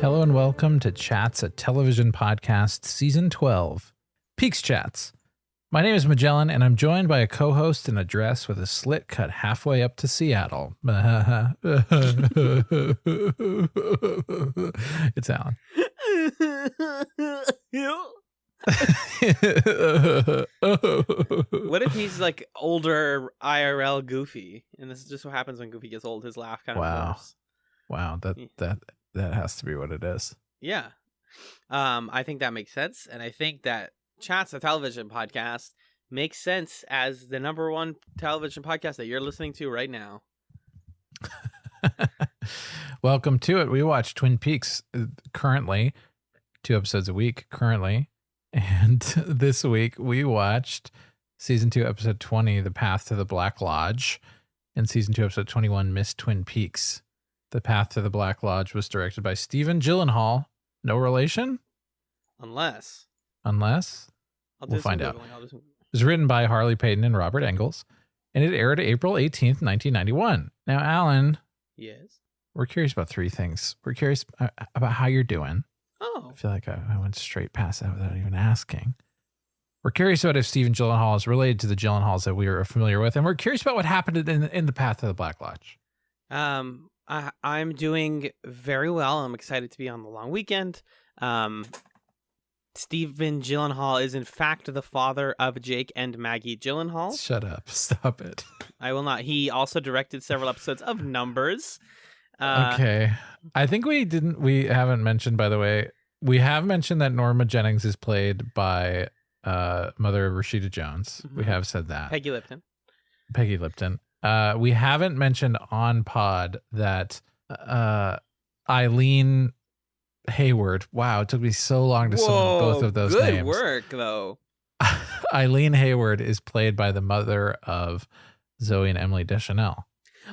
Hello and welcome to Chats, a television podcast, Season 12, PeaksChatz. My name is Magellan, and I'm joined by a co-host in a dress with a slit cut halfway up to Seattle. It's Alan. What if he's like older IRL Goofy, and this is just what happens when Goofy gets old? His laugh kind of morphs. Wow, that has to be what it is. Yeah. I think that makes sense, and I think that Chats, a television podcast, makes sense as the number one television podcast that you're listening to right now. Welcome to it. We watch Twin Peaks currently, 2 episodes a week currently. And this week we watched Season 2, Episode 20, The Path to the Black Lodge, and Season 2, Episode 21, Miss Twin Peaks. The Path to the Black Lodge was directed by Stephen Gyllenhaal. No relation? Unless. We'll find out. It was written by Harley Payton and Robert Engels, and it aired April 18th, 1991. Now, Alan. Yes? We're curious about 3 things. We're curious about how you're doing. Oh. I feel like I went straight past that without even asking. We're curious about if Stephen Gyllenhaal is related to the Gyllenhaals that we are familiar with, and we're curious about what happened in The Path to the Black Lodge. I'm doing very well. I'm excited to be on the long weekend. Stephen Gyllenhaal is in fact the father of Jake and Maggie Gyllenhaal. Shut up. Stop it. I will not. He also directed several episodes of Numbers. Okay. I think we haven't mentioned, by the way, we have mentioned that Norma Jennings is played by mother of Rashida Jones. Mm-hmm. We have said that. Peggy Lipton. We haven't mentioned on pod that Eileen Hayward. Wow, it took me so long to summon both of those names. Good work, though. Eileen Hayward is played by the mother of Zoe and Emily Deschanel.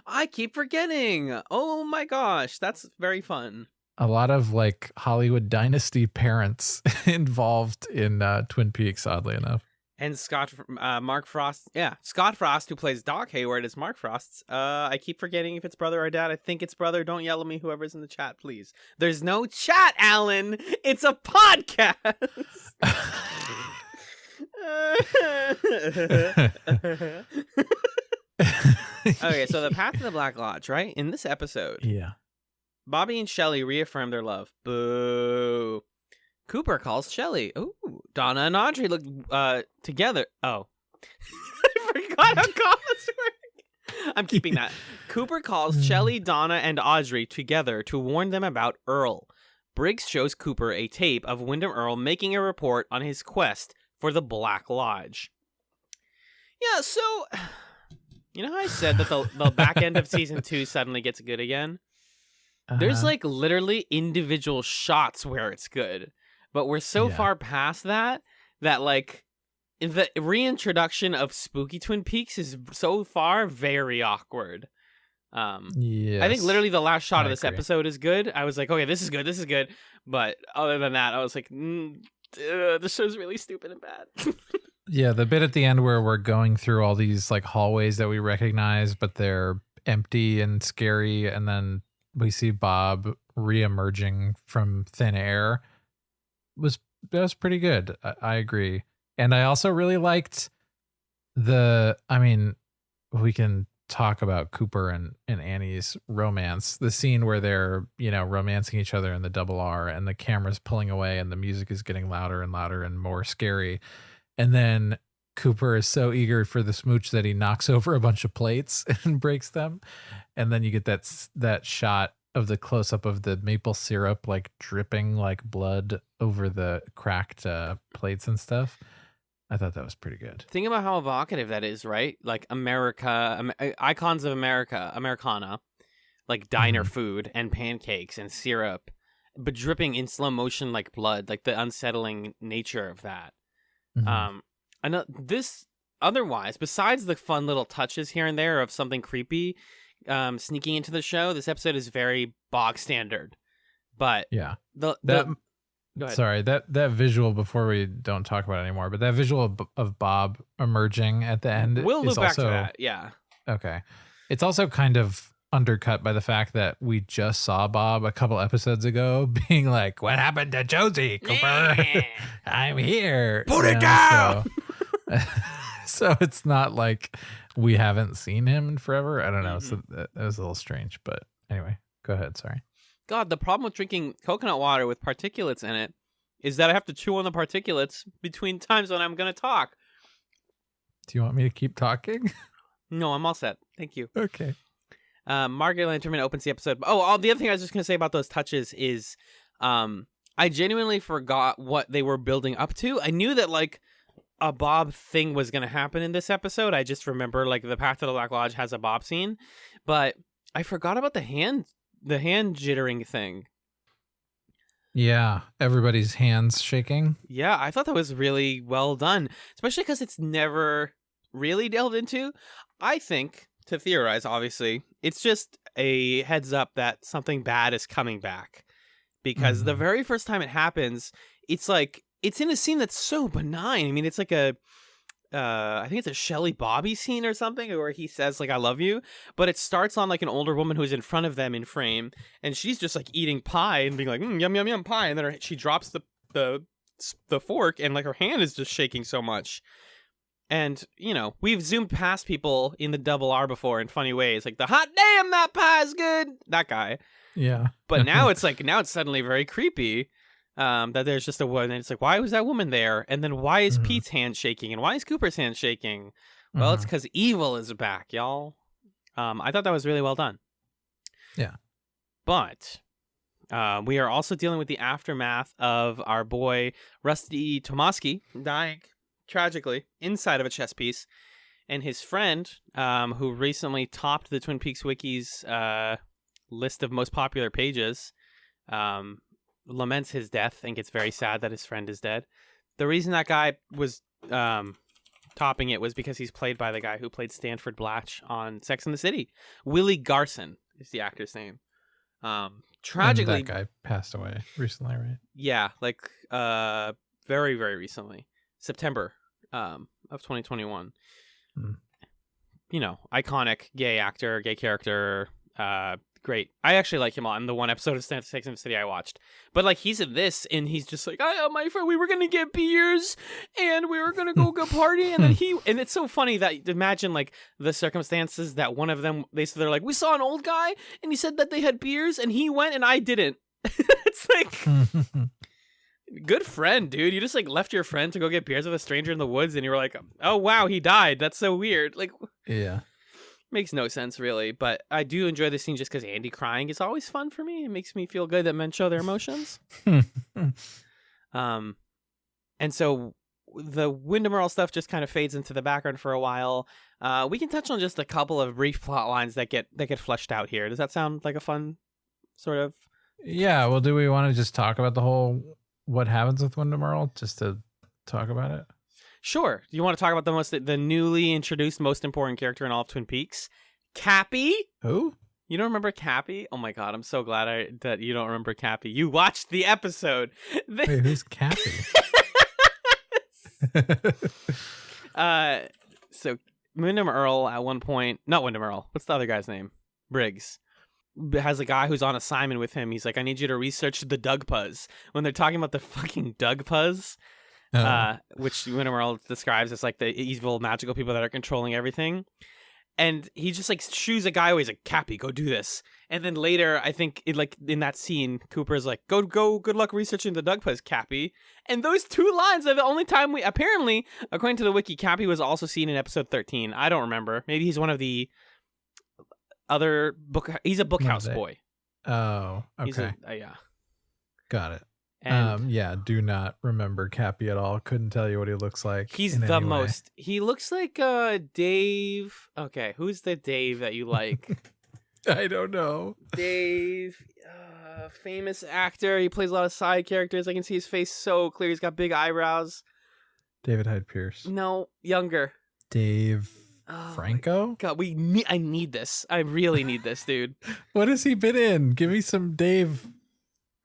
I keep forgetting. Oh my gosh, that's very fun. A lot of like Hollywood dynasty parents involved in Twin Peaks, oddly enough. And Mark Frost. Yeah, Scott Frost, who plays Doc Hayward, is Mark Frost's. I keep forgetting if it's brother or dad. I think it's brother. Don't yell at me, whoever's in the chat, please. There's no chat, Alan. It's a podcast. Okay, so The Path to the Black Lodge, right? In this episode, yeah, Bobby and Shelley reaffirm their love. Boo. Cooper calls Shelley. Ooh, Donna and Audrey look together. Oh, I forgot how comments work. I'm keeping that. Cooper calls Shelley, Donna, and Audrey together to warn them about Earl. Briggs shows Cooper a tape of Wyndham Earl making a report on his quest for the Black Lodge. Yeah, so you know how I said that the back end of season 2 suddenly gets good again? There's like literally individual shots where it's good. But we're so far past that like the reintroduction of spooky Twin Peaks is so far very awkward. Yes, I think literally the last shot of this episode is good. I was like, okay, this is good. But other than that, I was like, this show's really stupid and bad. Yeah, the bit at the end where we're going through all these like hallways that we recognize, but they're empty and scary, and then we see Bob reemerging from thin air. That was pretty good. I agree. And I also really liked we can talk about Cooper and Annie's romance, the scene where they're, romancing each other in the double R and the camera's pulling away and the music is getting louder and louder and more scary. And then Cooper is so eager for the smooch that he knocks over a bunch of plates and breaks them. And then you get that shot of the close-up of the maple syrup like dripping like blood over the cracked plates and stuff. I thought that was pretty good. Think about how evocative that is, right? Like icons of Americana, like diner food and pancakes and syrup, but dripping in slow motion like blood, like the unsettling nature of that. I know this otherwise, besides the fun little touches here and there of something creepy sneaking into the show, this episode is very bog standard. But yeah, go ahead. Sorry, that visual, before we don't talk about it anymore, but that visual of Bob emerging at the end, we'll loop back to that. Yeah. Okay. It's also kind of undercut by the fact that we just saw Bob a couple episodes ago being like, "What happened to Josie Cooper? I'm here. Put it down." So it's not like we haven't seen him in forever. I don't know. Mhm. So that was a little strange, but anyway, go ahead. Sorry. God, the problem with drinking coconut water with particulates in it is that I have to chew on the particulates between times when I'm going to talk. Do you want me to keep talking? No, I'm all set. Thank you. Okay. Margaret Lanterman opens the episode. Oh, the other thing I was just going to say about those touches is I genuinely forgot what they were building up to. I knew that, like, a Bob thing was going to happen in this episode. I just remember, like, the Path to the Black Lodge has a Bob scene. But I forgot about the hand jittering thing. Yeah, everybody's hands shaking. Yeah, I thought that was really well done, especially because it's never really delved into. I think, to theorize, obviously, it's just a heads up that something bad is coming back. Because the very first time it happens, it's like, it's in a scene that's so benign. I mean, it's like I think it's a Shelly Bobby scene or something where he says, like, "I love you," but it starts on, like, an older woman who's in front of them in frame, and she's just, like, eating pie and being like, "Yum, yum, yum, pie," and then she drops the fork, and, like, her hand is just shaking so much. And, you know, we've zoomed past people in the double R before in funny ways, like the "hot damn, that pie's good," that guy. Yeah. But now it's suddenly very creepy. That there's just a woman, and it's like, why was that woman there? And then why is Pete's hand shaking? And why is Cooper's hand shaking? Well, it's because evil is back, y'all. I thought that was really well done. Yeah. But we are also dealing with the aftermath of our boy Rusty Tomasky dying tragically inside of a chess piece. And his friend, who recently topped the Twin Peaks Wiki's list of most popular pages, laments his death and gets very sad that his friend is dead. The reason that guy was topping it was because he's played by the guy who played Stanford Blatch on Sex and the City. Willie Garson is the actor's name. Tragically, and that guy passed away recently, right? Yeah, like very, very recently, September of 2021. You know, iconic gay actor, gay character. Great. I actually like him on the one episode of Sex and the City I watched. But, like, he's in this, and he's just like, my friend, we were going to get beers, and we were going to go party, and then and it's so funny that, imagine, like, the circumstances that one of them, they're like, we saw an old guy, and he said that they had beers, and he went, and I didn't. It's like, good friend, dude. You just, like, left your friend to go get beers with a stranger in the woods, and you were like, oh, wow, he died. That's so weird. Like, yeah. Makes no sense, really, but I do enjoy the scene just because Andy crying is always fun for me. It makes me feel good that men show their emotions. And so the Wyndham Earl stuff just kind of fades into the background for a while. We can touch on just a couple of brief plot lines that get fleshed out here. Does that sound like a fun sort of? Yeah. Well, do we want to just talk about the whole what happens with Wyndham Earl just to talk about it? Sure. You want to talk about the newly introduced most important character in all of Twin Peaks, Cappy? Who? You don't remember Cappy? Oh my god, I'm so glad that you don't remember Cappy. You watched the episode. Wait, who's Cappy? So Wyndham Earl at one point, not Wyndham Earl, what's the other guy's name? Briggs. Has a guy who's on assignment with him. He's like, I need you to research the Dugpuz. When they're talking about the fucking Dugpuz, which Wyndham Earl describes as like the evil magical people that are controlling everything. And he just like shoos a guy away. He's like, Cappy, go do this. And then later, I think in that scene, Cooper's like, go, good luck researching the Dugpuz, Cappy. And those two lines are the only time apparently, according to the wiki, Cappy was also seen in episode 13. I don't remember. Maybe he's one of the other he's a bookhouse boy. Oh, okay. Yeah. Got it. And yeah, do not remember Cappy at all. Couldn't tell you what he looks like. He's the most. He looks like Dave. Okay, who's the Dave that you like? I don't know. Dave, famous actor. He plays a lot of side characters. I can see his face so clear. He's got big eyebrows. David Hyde Pierce. No, younger. Dave Franco? God, I need this. I really need this, dude. What has he been in? Give me some Dave.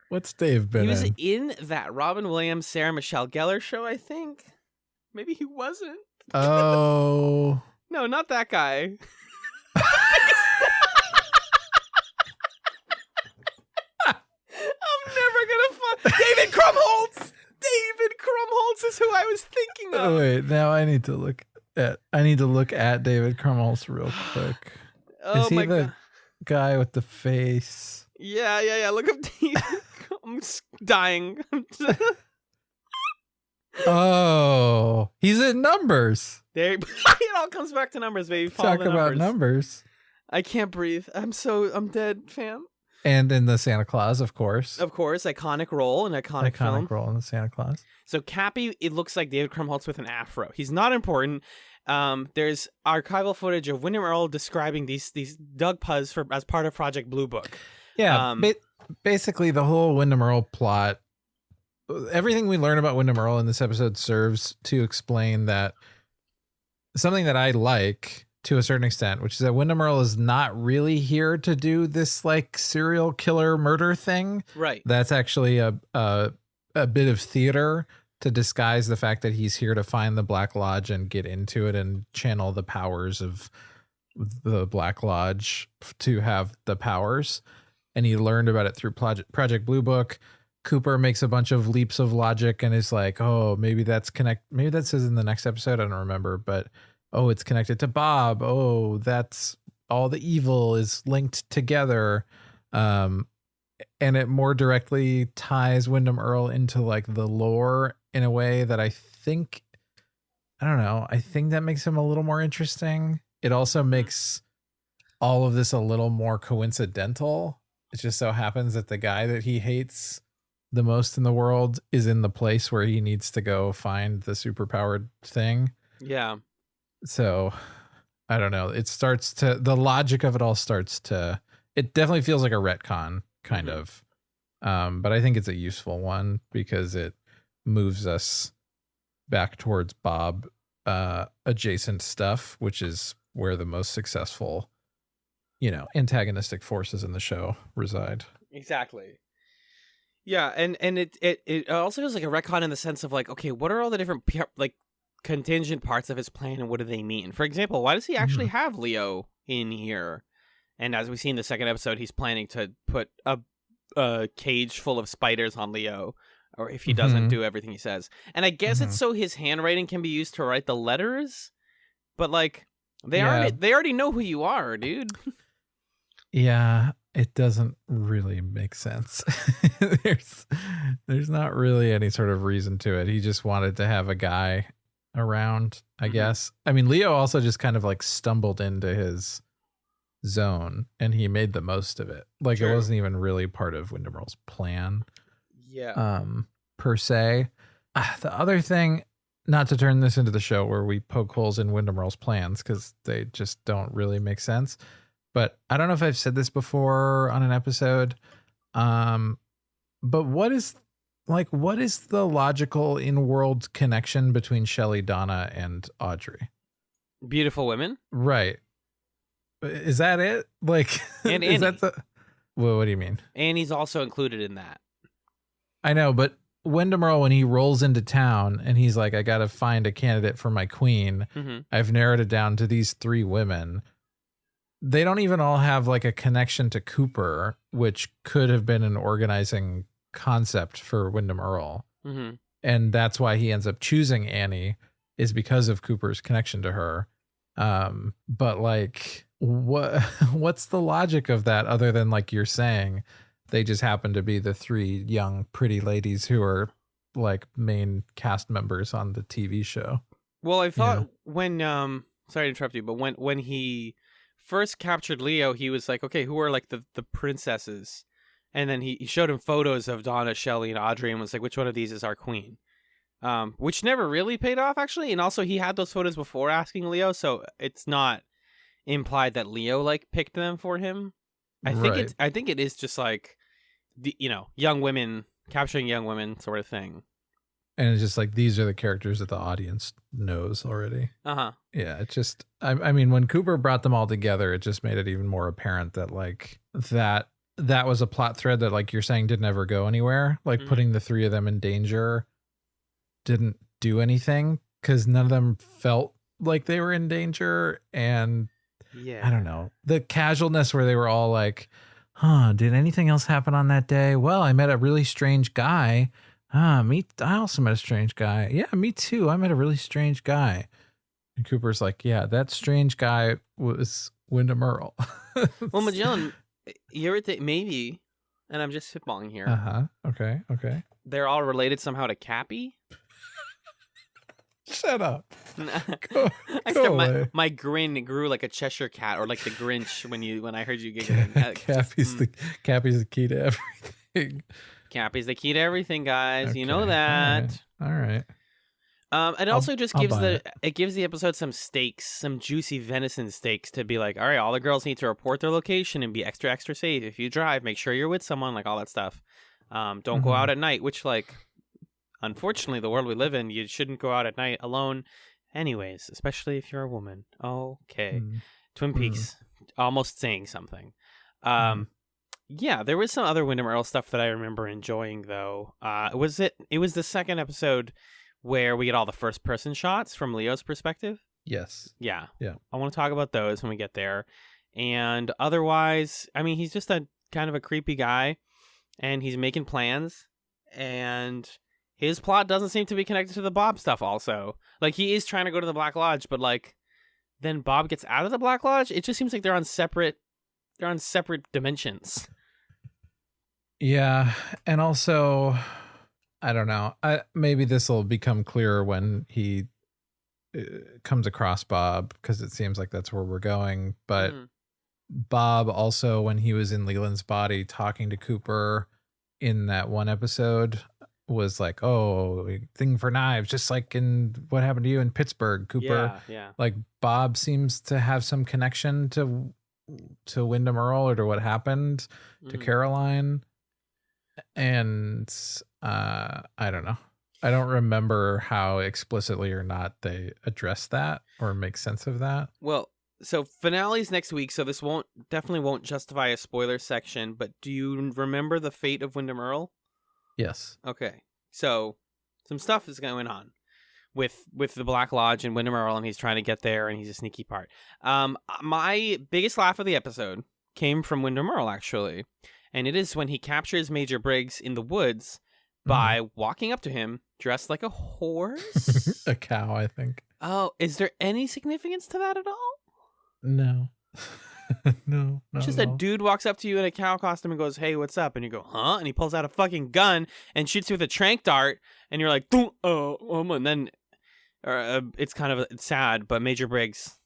What's Dave been in? He was in that Robin Williams, Sarah Michelle Gellar show, I think. Maybe he wasn't. Oh. No, not that guy. David Krumholtz. David Krumholtz is who I was thinking of. Oh, wait, now I need to look at David Krumholtz real quick. Oh is he my the god. guy with the face? Yeah. Look up David. I'm dying. Oh, he's in Numbers. There, it all comes back to numbers, baby. Follow Talk the about Numbers. I can't breathe. I'm dead, fam. And in the Santa Claus, of course. Of course, iconic role in iconic film. Role in the Santa Claus. So Cappy, it looks like David Krumholtz with an afro. He's not important. There's archival footage of Wyndham Earl describing these Doug Puzz as part of Project Blue Book. Yeah, basically the whole Wyndham Earl plot. Everything we learn about Wyndham Earl in this episode serves to explain that something that I like to a certain extent, which is that Wyndham Earl is not really here to do this like serial killer murder thing. Right. That's actually a bit of theater to disguise the fact that he's here to find the Black Lodge and get into it and channel the powers of the Black Lodge to have the powers. And he learned about it through Project Blue Book. Cooper makes a bunch of leaps of logic and is like, oh, maybe that says in the next episode. I don't remember, but oh, it's connected to Bob. Oh, that's all the evil is linked together. And it more directly ties Wyndham Earl into like the lore in a way that I think that makes him a little more interesting. It also makes all of this a little more coincidental. It just so happens that the guy that he hates the most in the world is in the place where he needs to go find the superpowered thing. Yeah. So I don't know. The logic of it all it definitely feels like a retcon kind of. But I think it's a useful one because it moves us back towards Bob adjacent stuff, which is where the most successful, antagonistic forces in the show reside. Exactly. Yeah, and it also feels like a retcon in the sense of like, okay, what are all the different like contingent parts of his plan and what do they mean? For example, why does he actually have Leo in here? And as we see in the second episode, he's planning to put a cage full of spiders on Leo, or if he doesn't do everything he says. And I guess it's so his handwriting can be used to write the letters, but like they already know who you are, dude. Yeah. It doesn't really make sense. There's not really any sort of reason to it. He just wanted to have a guy around, I guess. I mean, Leo also just kind of like stumbled into his zone and he made the most of it. Like It wasn't even really part of Wyndham Earl's plan. Yeah. Per se. The other thing, not to turn this into the show where we poke holes in Wyndham Earl's plans because they just don't really make sense. But I don't know if I've said this before on an episode. But what is the logical in-world connection between Shelley, Donna, and Audrey? Beautiful women. Right. Is that it? Like, and is Annie. that what do you mean? Annie's also included in that. I know, but Wyndham Earl, when he rolls into town and he's like, I got to find a candidate for my queen. I've narrowed it down to these 3 women. They don't even all have like a connection to Cooper, which could have been an organizing concept for Wyndham Earl. And that's why he ends up choosing Annie, is because of Cooper's connection to her. But like, what's the logic of that other than like you're saying they just happen to be the 3 young pretty ladies who are like main cast members on the TV show? Well, I thought when sorry to interrupt you, but when he first captured Leo, he was like, okay, who are like the princesses? And then he showed him photos of Donna, Shelley, and Audrey and was like, which one of these is our queen? Which never really paid off, actually. And also he had those photos before asking Leo, so it's not implied that Leo like picked them for him. I think it is just like the young women capturing young women sort of thing. And it's just like, these are the characters that the audience knows already. Yeah, it's just, I mean, when Cooper brought them all together, it just made it even more apparent that like that was a plot thread that, like you're saying, didn't ever go anywhere. Like putting the 3 of them in danger didn't do anything because none of them felt like they were in danger. And I don't know, the casualness where they were all like, Did anything else happen on that day? Well, I met a really strange guy. I also met a strange guy. Yeah, me too. I met a really strange guy. And Cooper's like, yeah, that strange guy was Wyndham Earl. Well, Magellan, you ever think maybe, and I'm just spitballing here. Okay. They're all related somehow to Cappy. Shut up. My grin grew like a Cheshire cat, or like the Grinch when I heard you giggling. Cappy's the key to everything. Cappy's the key to everything, guys. Okay. You know that. All right. It also just gives the episode some stakes, some juicy venison steaks to be like, all right, all the girls need to report their location and be extra safe. If you drive, make sure you're with someone, like all that stuff. Don't go out at night, which, like, unfortunately, the world we live in, you shouldn't go out at night alone anyways, especially if you're a woman. Okay. Twin Peaks, almost saying something. Yeah, there was some other Wyndham Earl stuff that I remember enjoying, though. It was the second episode where we get all the first person shots from Leo's perspective. Yes. Yeah. Yeah. I want to talk about those when we get there. And otherwise, I mean, he's just a kind of a creepy guy, and he's making plans, and his plot doesn't seem to be connected to the Bob stuff also. Like, he is trying to go to the Black Lodge, but, like, then Bob gets out of the Black Lodge. It just seems like they're on separate dimensions. Yeah, and also, I don't know. Maybe this will become clearer when he comes across Bob, because it seems like that's where we're going. But Bob also, when he was in Leland's body talking to Cooper in that one episode, was like, "Oh, thing for knives," just like in What Happened to You in Pittsburgh. Cooper, yeah. Like, Bob seems to have some connection to Wyndham Earl, or to what happened to Caroline. And I don't know. I don't remember how explicitly or not they address that or make sense of that. Well, so finale's next week, so this definitely won't justify a spoiler section, but do you remember the fate of Wyndham Earl? Yes. Okay. So some stuff is going on with the Black Lodge and Wyndham Earl, and he's trying to get there, and he's a sneaky part. My biggest laugh of the episode came from Wyndham Earl, actually. And it is when he captures Major Briggs in the woods by walking up to him dressed like a horse. A cow, I think. Oh, is there any significance to that at all? No. No. Just a dude walks up to you in a cow costume and goes, "Hey, what's up?" And you go, "Huh?" And he pulls out a fucking gun and shoots you with a tranq dart. And you're like, and then it's kind of sad, but Major Briggs,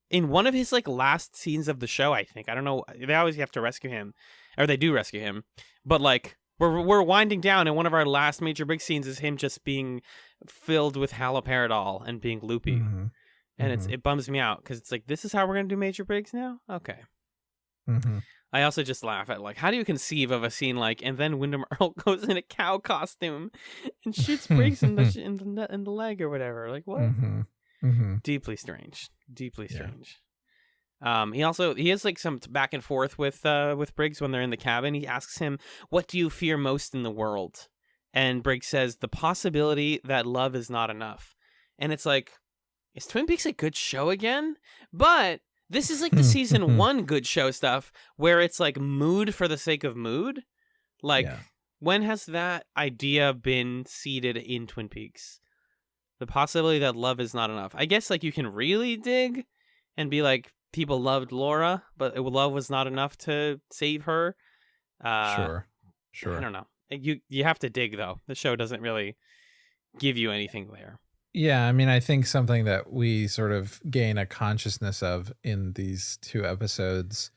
in one of his like last scenes of the show, I think, I don't know, they always have to rescue him. Or they do rescue him, but like we're winding down, and one of our last Major Briggs scenes is him just being filled with haloperidol and being loopy, and it bums me out, because it's like, this is how we're gonna do Major Briggs now. Okay. I also just laugh at, like, how do you conceive of a scene like, and then Wyndham Earl goes in a cow costume and shoots Briggs in the leg or whatever? Like, what? Deeply strange. He has like some back and forth with Briggs when they're in the cabin. He asks him, "What do you fear most in the world?" And Briggs says, "The possibility that love is not enough." And it's like, is Twin Peaks a good show again? But this is like the season 1 good show stuff, where it's like mood for the sake of mood. Like, when has that idea been seeded in Twin Peaks? The possibility that love is not enough. I guess, like, you can really dig and be like, people loved Laura, but love was not enough to save her. Sure. I don't know. You have to dig, though. The show doesn't really give you anything there. Yeah, I mean, I think something that we sort of gain a consciousness of in these 2 episodes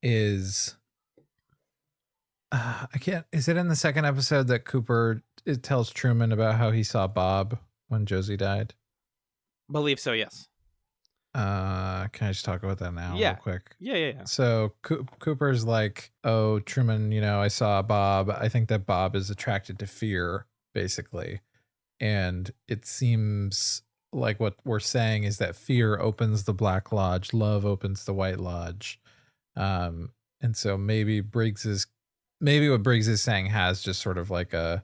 is, is it in the second episode that Cooper tells Truman about how he saw Bob when Josie died? Believe so, yes. Can I just talk about that now real quick? Yeah. So Cooper's like, "Oh, Truman, I saw Bob. I think that Bob is attracted to fear, basically." And it seems like what we're saying is that fear opens the Black Lodge, love opens the White Lodge. And so maybe what Briggs is saying has just sort of like a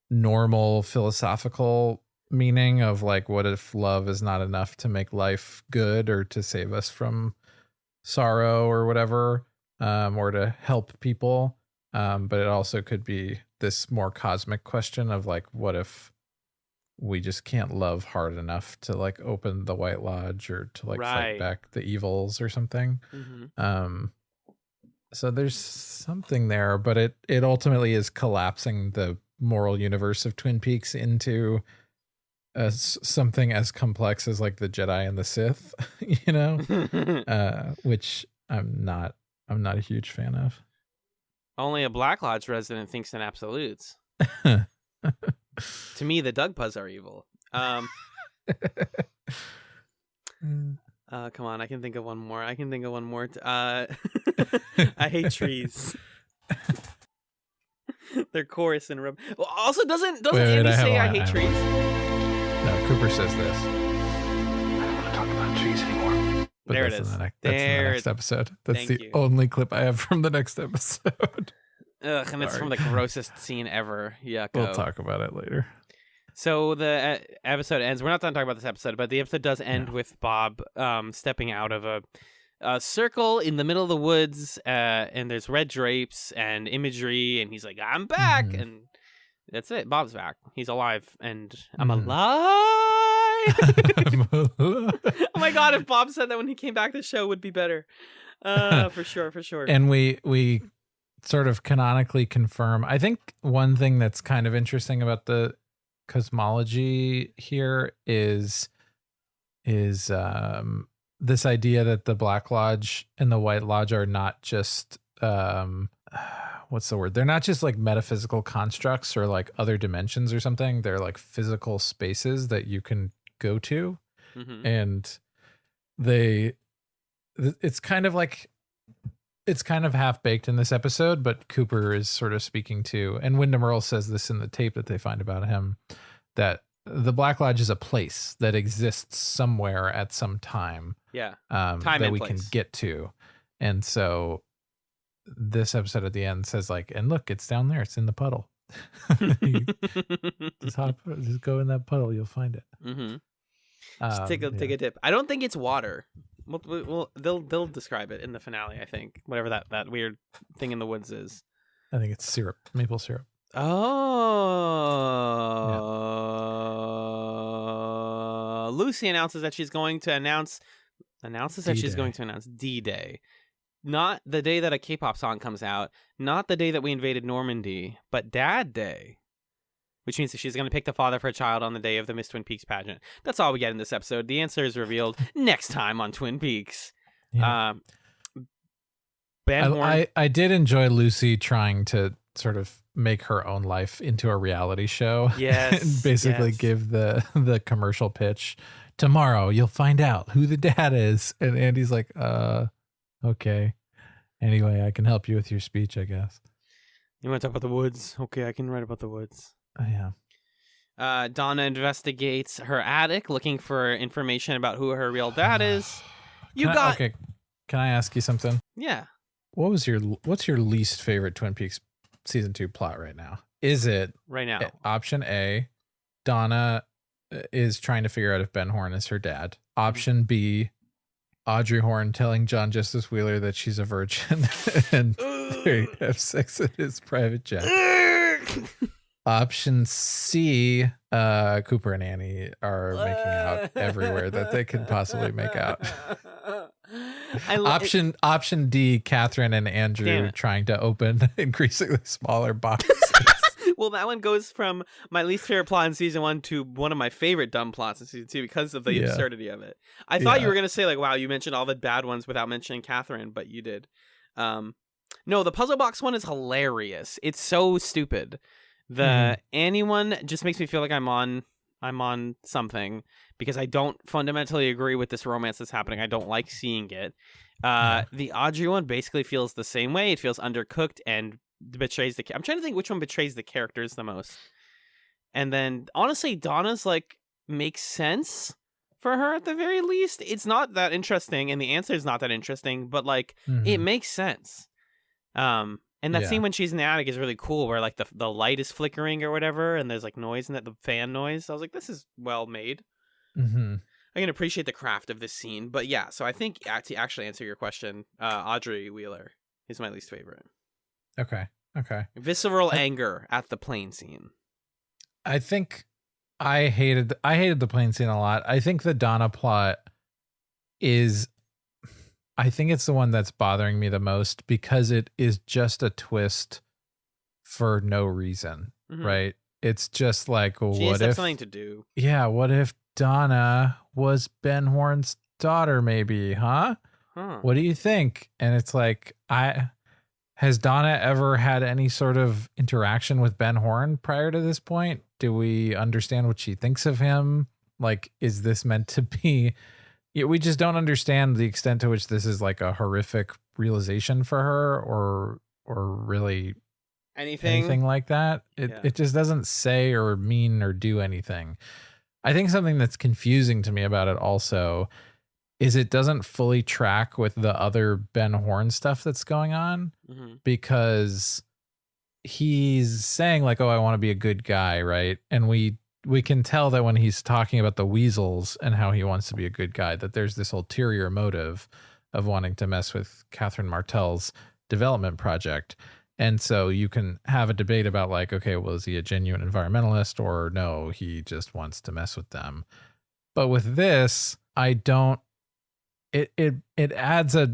normal philosophical meaning of, like, what if love is not enough to make life good or to save us from sorrow or whatever, or to help people. But it also could be this more cosmic question of like, what if we just can't love hard enough to like open the White Lodge or to like fight back the evils or something. So there's something there, but it ultimately is collapsing the moral universe of Twin Peaks into something as complex as like the Jedi and the Sith, you know, which I'm not a huge fan of. Only a Black Lodge resident thinks in absolutes. To me, the Dugpas are evil. Come on, I can think of one more. I hate trees. They're coarse and well, also doesn't Andy say I hate trees? No, Cooper says this. I don't want to talk about trees anymore. But there it is. That's in the next episode. That's Thank the you. only clip I have from the next episode. Ugh, and it's from the grossest scene ever. Yucko. We'll talk about it later. So the episode ends. We're not done talking about this episode, but the episode does end with Bob stepping out of a circle in the middle of the woods, and there's red drapes and imagery, and he's like, "I'm back," and that's it. Bob's back. He's alive, and I'm alive. Oh my god! If Bob said that when he came back, the show would be better. For sure. And we sort of canonically confirm. I think one thing that's kind of interesting about the cosmology here is this idea that the Black Lodge and the White Lodge are not just what's the word? They're not just like metaphysical constructs or like other dimensions or something. They're like physical spaces that you can go to. And it's kind of half baked in this episode, but Cooper is sort of speaking to, and Wyndham Earle says this in the tape that they find about him, that the Black Lodge is a place that exists somewhere at some time. Yeah. Time that we can get to. And so this episode at the end says like, and look, it's down there. It's in the puddle. Just go in that puddle. You'll find it. Just take a dip. I don't think it's water. Well, they'll describe it in the finale, I think. Whatever that weird thing in the woods is. I think it's syrup, maple syrup. Oh. Yeah. Lucy announces that she's going to announce D-Day. Not the day that a K-pop song comes out, not the day that we invaded Normandy, but Dad Day. Which means that she's going to pick the father for a child on the day of the Miss Twin Peaks pageant. That's all we get in this episode. The answer is revealed next time on Twin Peaks. Yeah. Ben I did enjoy Lucy trying to sort of make her own life into a reality show. Yes. And basically give the commercial pitch. Tomorrow you'll find out who the dad is. And Andy's like, okay. Anyway, I can help you with your speech, I guess. You want to talk about the woods? Okay, I can write about the woods. Yeah. Donna investigates her attic, looking for information about who her real dad is. Okay. Can I ask you something? Yeah. What's your least favorite Twin Peaks season 2 plot right now? Is it right now? Option A, Donna is trying to figure out if Ben Horn is her dad. Option B, Audrey Horn telling John Justice Wheeler that she's a virgin and they have sex in his private jet. Option C, Cooper and Annie are making out everywhere that they can possibly make out. Option D, Catherine and Andrew trying to open increasingly smaller boxes. Well, that one goes from my least favorite plot in season 1 to one of my favorite dumb plots in season 2 because of the absurdity of it. I thought you were going to say like, wow, you mentioned all the bad ones without mentioning Catherine, but you did. No, the puzzle box one is hilarious. It's so stupid. The Annie one just makes me feel like I'm on something because I don't fundamentally agree with this romance that's happening. I don't like seeing it. The Audrey one basically feels the same way. It feels undercooked and betrays I'm trying to think which one betrays the characters the most. And then honestly, Donna's like makes sense for her at the very least. It's not that interesting and the answer is not that interesting, but like it makes sense. And that scene when she's in the attic is really cool where like the light is flickering or whatever and there's like noise in the fan noise. I was like, this is well made. I can appreciate the craft of this scene. But yeah, so I think to actually answer your question, Audrey Wheeler is my least favorite. Okay. Visceral anger at the plane scene. I think I hated the plane scene a lot. I think the Donna plot I think it's the one that's bothering me the most because it is just a twist for no reason, right? It's just like, well, She what has if something to do? Yeah, what if Donna was Ben Horn's daughter? Maybe, huh? What do you think? And it's like, has Donna ever had any sort of interaction with Ben Horn prior to this point? Do we understand what she thinks of him? Like, is this meant to be? Yeah, we just don't understand the extent to which this is like a horrific realization for her, or really anything like that. It just doesn't say or mean or do anything. I think something that's confusing to me about it also is it doesn't fully track with the other Ben Horn stuff that's going on, because he's saying like, oh, I want to be a good guy, right? And we can tell that when he's talking about the weasels and how he wants to be a good guy, that there's this ulterior motive of wanting to mess with Catherine Martell's development project. And so you can have a debate about like, okay, well, is he a genuine environmentalist, or no, he just wants to mess with them? But with this, I don't, it adds it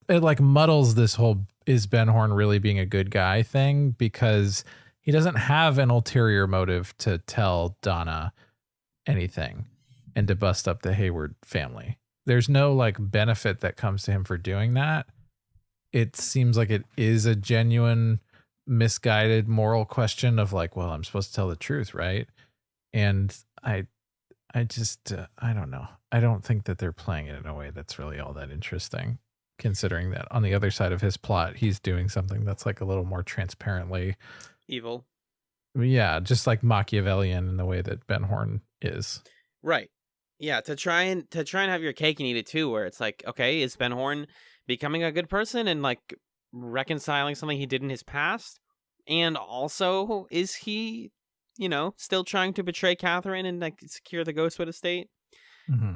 like muddles this whole is Ben Horn really being a good guy thing, because he doesn't have an ulterior motive to tell Donna anything and to bust up the Hayward family. There's no like benefit that comes to him for doing that. It seems like it is a genuine misguided moral question of like, well, I'm supposed to tell the truth, right? And I just, I don't know. I don't think that they're playing it in a way that's really all that interesting, considering that on the other side of his plot, he's doing something that's like a little more transparently evil. Yeah, just like Machiavellian in the way that Ben Horn is. Right. Yeah, to try and have your cake and eat it too, where it's like, okay, is Ben Horn becoming a good person and like reconciling something he did in his past? And also, is he, still trying to betray Catherine and like secure the Ghostwood estate?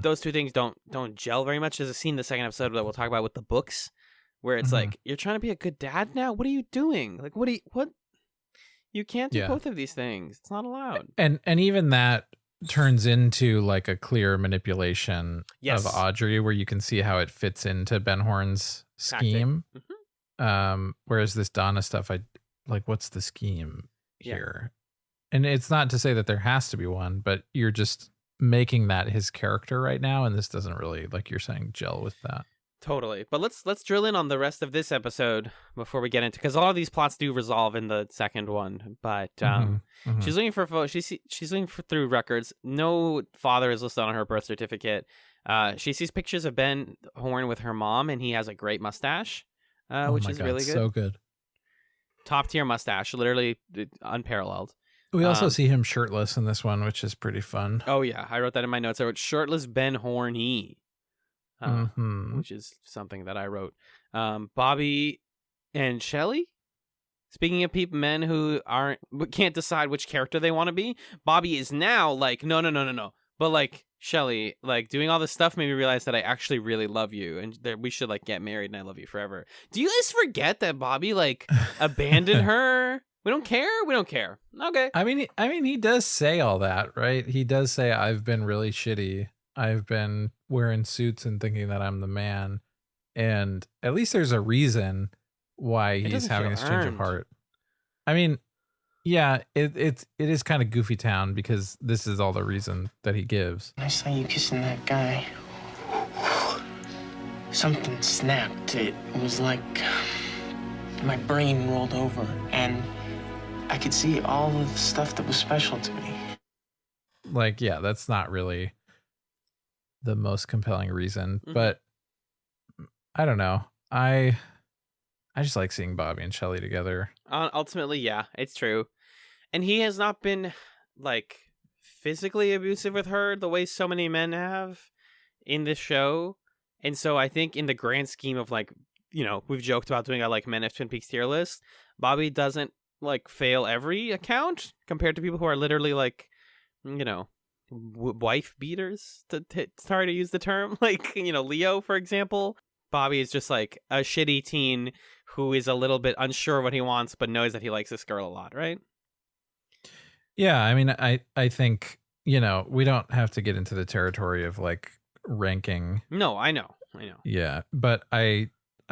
Those two things don't gel very much. There's a scene in the second episode that we'll talk about with the books where it's like, you're trying to be a good dad now? What are you doing? Like, what? You can't do both of these things. It's not allowed. And even that turns into like a clear manipulation of Audrey, where you can see how it fits into Ben Horn's scheme. Whereas this Donna stuff, I like, what's the scheme here? And it's not to say that there has to be one, but you're just making that his character right now, and this doesn't really, like you're saying, gel with that. Totally. But let's drill in on the rest of this episode before we get into, because all of these plots do resolve in the second one. But she's looking for she's looking for through records. No father is listed on her birth certificate. She sees pictures of Ben Horn with her mom, and he has a great mustache, which is really good. So good. Top tier mustache, literally unparalleled. We also see him shirtless in this one, which is pretty fun. Oh yeah, I wrote that in my notes. I wrote shirtless Ben Horny. Which is something that I wrote. Bobby and Shelley. Speaking of men who can't decide which character they want to be, Bobby is now like, no. But like Shelley, like doing all this stuff made me realize that I actually really love you, and that we should like get married, and I love you forever. Do you guys forget that Bobby like abandoned her? We don't care. Okay. I mean, he does say all that, right? He does say, I've been really shitty. I've been wearing suits and thinking that I'm the man. And at least there's a reason why he's having this change of heart. I mean, yeah, it is kind of Goofy Town, because this is all the reason that he gives. I saw you kissing that guy. Something snapped. It was like my brain rolled over, and I could see all of the stuff that was special to me. Like, yeah, that's not really the most compelling reason, but I don't know. I just like seeing Bobby and Shelley together. Ultimately, yeah, it's true. And he has not been like physically abusive with her the way so many men have in this show. And so I think in the grand scheme of like, we've joked about doing a like Men of Twin Peaks tier list, Bobby doesn't like fail every account compared to people who are literally like, wife beaters, sorry to use the term, like, Leo, for example. Bobby is just like a shitty teen who is a little bit unsure what he wants, but knows that he likes this girl a lot, right? Yeah, I mean, I think, we don't have to get into the territory of like ranking. No, I know. Yeah, but I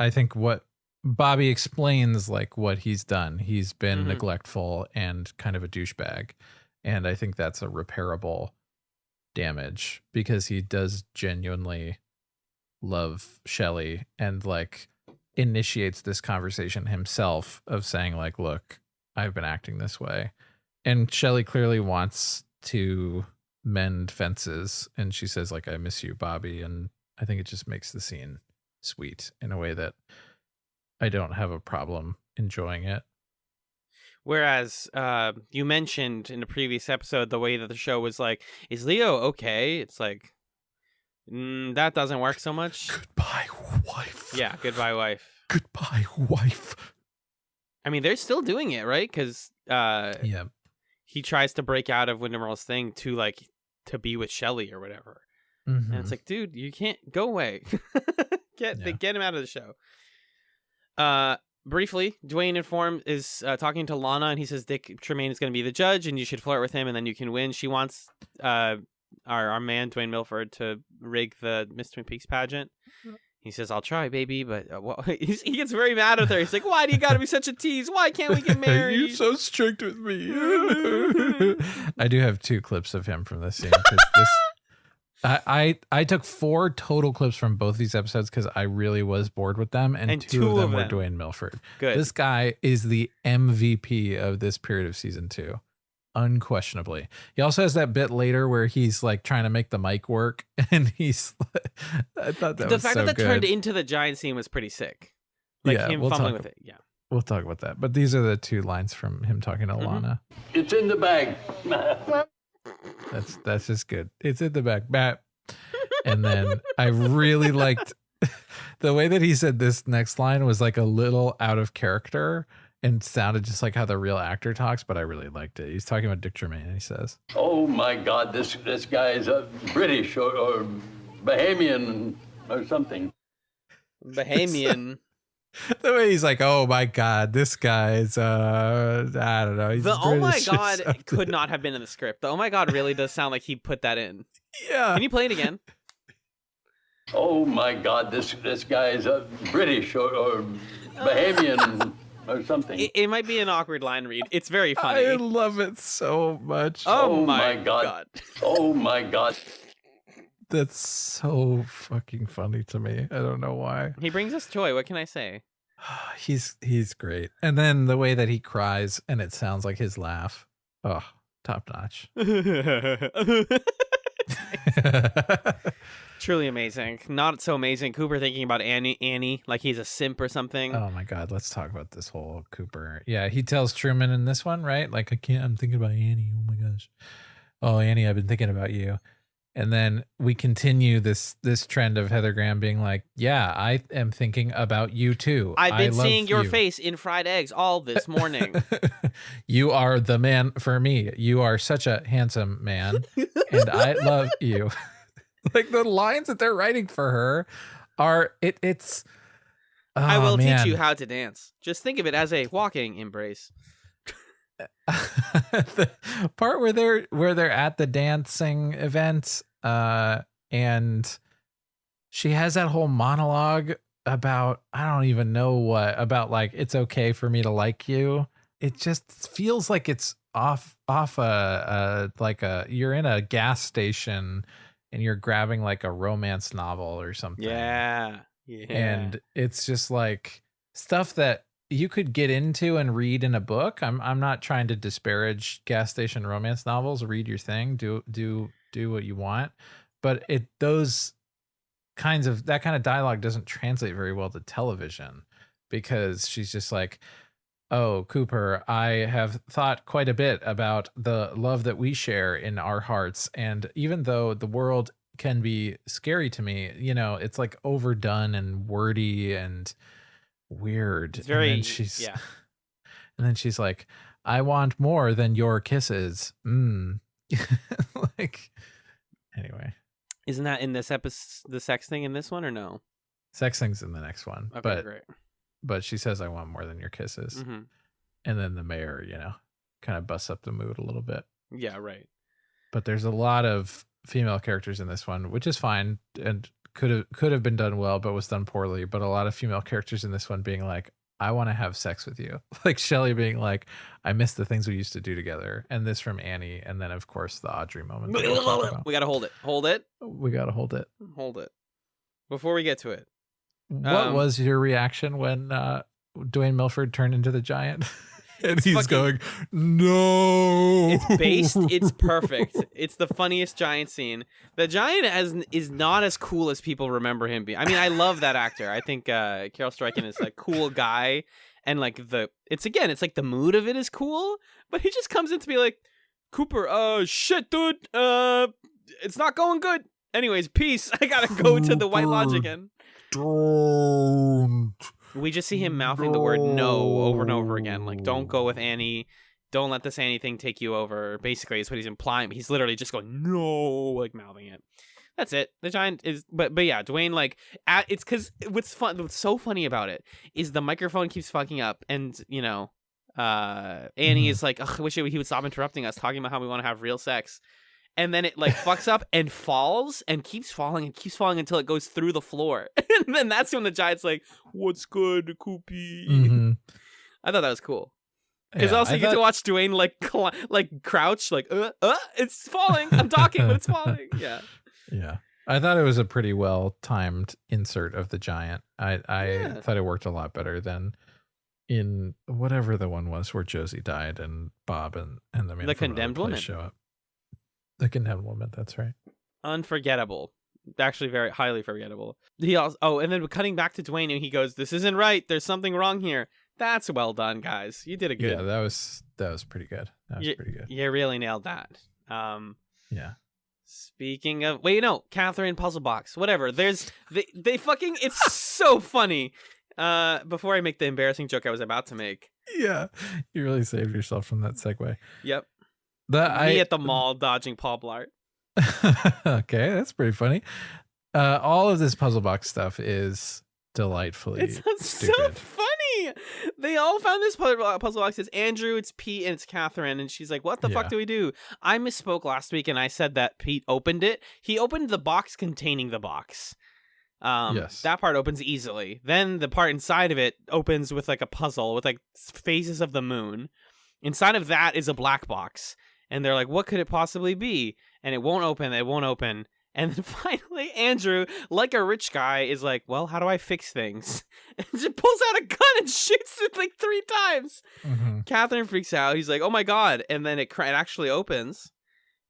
think what Bobby explains, like what he's done. He's been neglectful and kind of a douchebag. And I think that's a repairable damage because he does genuinely love Shelley and like initiates this conversation himself of saying like, look, I've been acting this way. And Shelley clearly wants to mend fences. And she says like, I miss you, Bobby. And I think it just makes the scene sweet in a way that I don't have a problem enjoying it. Whereas you mentioned in the previous episode the way that the show was like, is Leo okay? It's like, that doesn't work so much. Goodbye, wife. Yeah, goodbye, wife. Goodbye, wife. I mean, they're still doing it, right? Because yeah, he tries to break out of Windemerl's thing to be with Shelley or whatever. And it's like, dude, you can't go away. Get him out of the show. Briefly, Dwayne is talking to Lana, and he says Dick Tremaine is going to be the judge, and you should flirt with him, and then you can win. She wants our man Dwayne Milford to rig the Miss Twin Peaks pageant. He says, "I'll try, baby," but he gets very mad with her. He's like, "Why do you got to be such a tease? Why can't we get married? You're so strict with me." I do have 2 clips of him from this scene because this. I took 4 total clips from both these episodes because I really was bored with them, and 2 of them were Dwayne Milford. Good. This guy is the MVP of this period of season 2, unquestionably. He also has that bit later where he's like trying to make the mic work, and he's. I thought that the was fact so that good. turned into the giant scene was pretty sick. Like him fumbling with it. Yeah. We'll talk about that. But these are the 2 lines from him talking to Lana. It's in the bag. That's just good. It's in the back. Bat. And then I really liked the way that he said this next line was like a little out of character and sounded just like how the real actor talks, but I really liked it. He's talking about Dick Tremaine, and he says, "Oh my God, this guy is a British or Bahamian or something." Bahamian. The way he's like, "Oh my God, this guy's I don't know." He's the "Oh my British or God" something. could not have been in the script. The "Oh my God" really does sound like he put that in. Yeah. Can you play it again? "Oh my God, this guy is a British or Bahamian or something." It might be an awkward line read. It's very funny. I love it so much. Oh my God. Oh my God. That's so fucking funny to me. I don't know why. He brings us joy. What can I say? He's great. And then the way that he cries and it sounds like his laugh. Oh, top notch. Truly amazing. Not so amazing. Cooper thinking about Annie like he's a simp or something. Oh my God. Let's talk about this whole Cooper. Yeah, he tells Truman in this one, right? Like, I'm thinking about Annie. Oh my gosh. Oh, Annie, I've been thinking about you. And then we continue this trend of Heather Graham being like, yeah, I am thinking about you too. I've been seeing your face in fried eggs all this morning. You are the man for me. You are such a handsome man. And I love you. Like the lines that they're writing for her are it's. Oh, I will man. teach you how to dance. Just think of it as a walking embrace. The part where they're at the dancing event and she has that whole monologue about I don't even know what about like it's okay for me to like you. It just feels like it's off you're in a gas station and you're grabbing like a romance novel or something. Yeah. And it's just like stuff that you could get into and read in a book. I'm not trying to disparage gas station romance novels. Read your thing. Do what you want. But that kind of dialogue doesn't translate very well to television because she's just like, "Oh, Cooper, I have thought quite a bit about the love that we share in our hearts. And even though the world can be scary to me, it's like overdone and wordy and weird." It's very, and then she's like, "I want more than your kisses." Like, anyway. Isn't that in this episode, the sex thing in this one or no? Sex thing's in the next one. Okay, great. But she says, I want more than your kisses. Mm-hmm. And then the mayor, kind of busts up the mood a little bit. Yeah, right. But there's a lot of female characters in this one, which is fine and could have been done well, but was done poorly. But a lot of female characters in this one being like, I want to have sex with you. Like Shelley being like, I miss the things we used to do together. And this from Annie. And then, of course, the Audrey moment. We got to hold it. Hold it. We got to hold it. Hold it. Before we get to it. What was your reaction when Dwayne Milford turned into the giant? And he's going, no. It's based. It's perfect. It's the funniest giant scene. The giant is not as cool as people remember him being. I mean, I love that actor. I think Carol Struyken is a cool guy. And like it's like the mood of it is cool. But he just comes in to be like, Cooper, shit, dude. It's not going good. Anyways, peace. I got to go to the White Lodge again. Don't. We just see him mouthing the word no over and over again. Like, don't go with Annie. Don't let this Annie thing take you over. Basically, is what he's implying. He's literally just going, no, like mouthing it. That's it. The giant is, but yeah, Dwayne, like, it's because what's so funny about it is the microphone keeps fucking up. And, Annie is like, I wish he would stop interrupting us, talking about how we want to have real sex. And then it like fucks up and falls and keeps falling until it goes through the floor. And then that's when the giant's like, what's good, Koopy? Mm-hmm. I thought that was cool. Because also you get to watch Dwayne like crouch, like, it's falling. I'm talking, but it's falling. Yeah. Yeah. I thought it was a pretty well timed insert of the giant. I thought it worked a lot better than in whatever the one was where Josie died and Bob and the man the from condemned Another woman Place show up. The condemned woman, that's right. Unforgettable. Actually, very highly forgettable. He also, and then cutting back to Dwayne, and he goes, "This isn't right. There's something wrong here." That's well done, guys. You did a good. Yeah, that was pretty good. That was pretty good. You really nailed that. Yeah. Speaking of, Catherine Puzzle Box, whatever. There's they fucking. It's so funny. Before I make the embarrassing joke I was about to make. Yeah, you really saved yourself from that segue. Yep. Me at the mall dodging Paul Blart. Okay, that's pretty funny. All of this puzzle box stuff is delightfully stupid. So funny. They all found this puzzle box. It's Andrew, it's Pete, and it's Catherine. And she's like, what the fuck do we do? I misspoke last week and I said that Pete opened it. He opened the box containing the box. Yes. That part opens easily. Then the part inside of it opens with like a puzzle with like phases of the moon. Inside of that is a black box. And they're like, what could it possibly be? And it won't open. And then finally, Andrew, like a rich guy, is like, well, how do I fix things? And just pulls out a gun and shoots it like 3 times. Mm-hmm. Catherine freaks out. He's like, oh my God. And then it actually opens.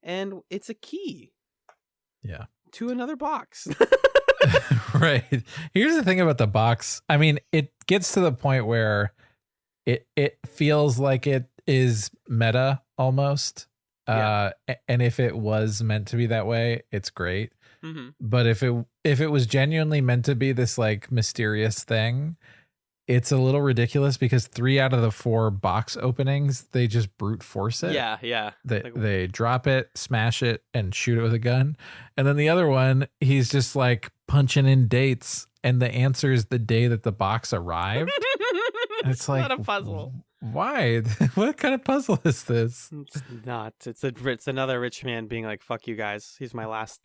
And it's a key. Yeah. To another box. Right. Here's the thing about the box. I mean, it gets to the point where it feels like it is meta almost. And if it was meant to be that way, it's great. Mm-hmm. But if it was genuinely meant to be this like mysterious thing, it's a little ridiculous because 3 out of the 4 box openings, they just brute force it. Yeah. They drop it, smash it, and shoot it with a gun. And then the other one, he's just like punching in dates, and the answer is the day that the box arrived. And it's like, not a puzzle. Why? What kind of puzzle is this? It's not. It's another rich man being like, "Fuck you guys." He's my last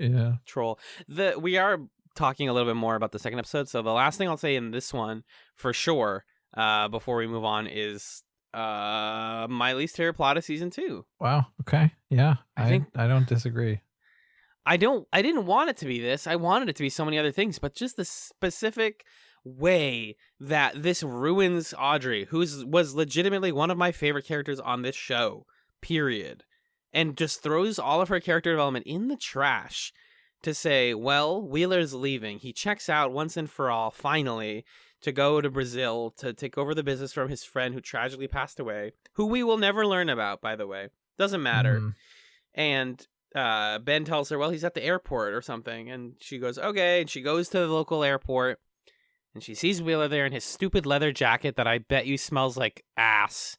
troll. We are talking a little bit more about the second episode. So the last thing I'll say in this one, for sure, before we move on, is my least favorite plot of season 2. Wow. Okay. Yeah. I don't disagree. I didn't want it to be this. I wanted it to be so many other things, but just the specific way that this ruins Audrey, who was legitimately one of my favorite characters on this show, period, and just throws all of her character development in the trash to say, well, Wheeler's leaving. He checks out once and for all, finally, to go to Brazil to take over the business from his friend who tragically passed away, who we will never learn about, by the way. Doesn't matter. Mm-hmm. And Ben tells her, well, he's at the airport or something. And she goes, okay. And she goes to the local airport. And she sees Wheeler there in his stupid leather jacket that I bet you smells like ass.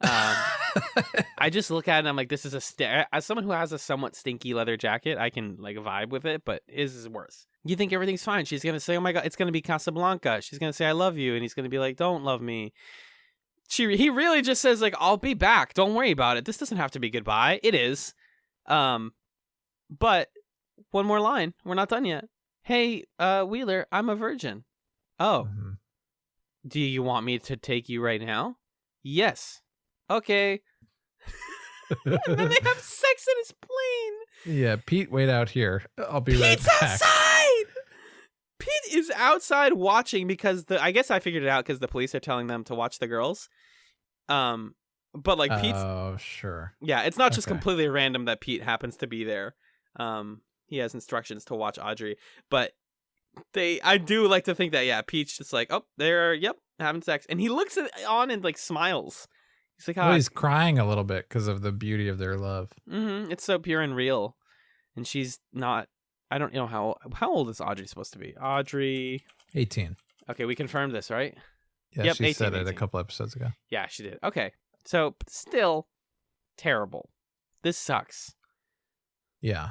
I just look at it and I'm like, this is as someone who has a somewhat stinky leather jacket, I can like vibe with it, but his is worse. You think everything's fine. She's going to say, oh my God, it's going to be Casablanca. She's going to say, I love you. And he's going to be like, don't love me. He really just says like, I'll be back. Don't worry about it. This doesn't have to be goodbye. It is. But one more line. We're not done yet. Hey, Wheeler, I'm a virgin. Oh, do you want me to take you right now? Yes. Okay. And then they have sex in his plane. Yeah, Pete, wait out here. I'll be right Pete's back. outside. Pete is outside watching because I guess I figured it out because the police are telling them to watch the girls. But like Pete's. Oh, sure. Yeah, it's not just completely random that Pete happens to be there. He has instructions to watch Audrey, but I do like to think that Pete's just like, oh, they're having sex, and he looks on and like smiles. He's like, he's crying a little bit because of the beauty of their love. It's so pure and real, and she's not. I don't know how old is Audrey supposed to be? Audrey 18. Okay, we confirmed this, right? Yeah, yep, she 18, said it 18. a couple episodes ago. Yeah, she did. Okay, so still terrible. This sucks. Yeah.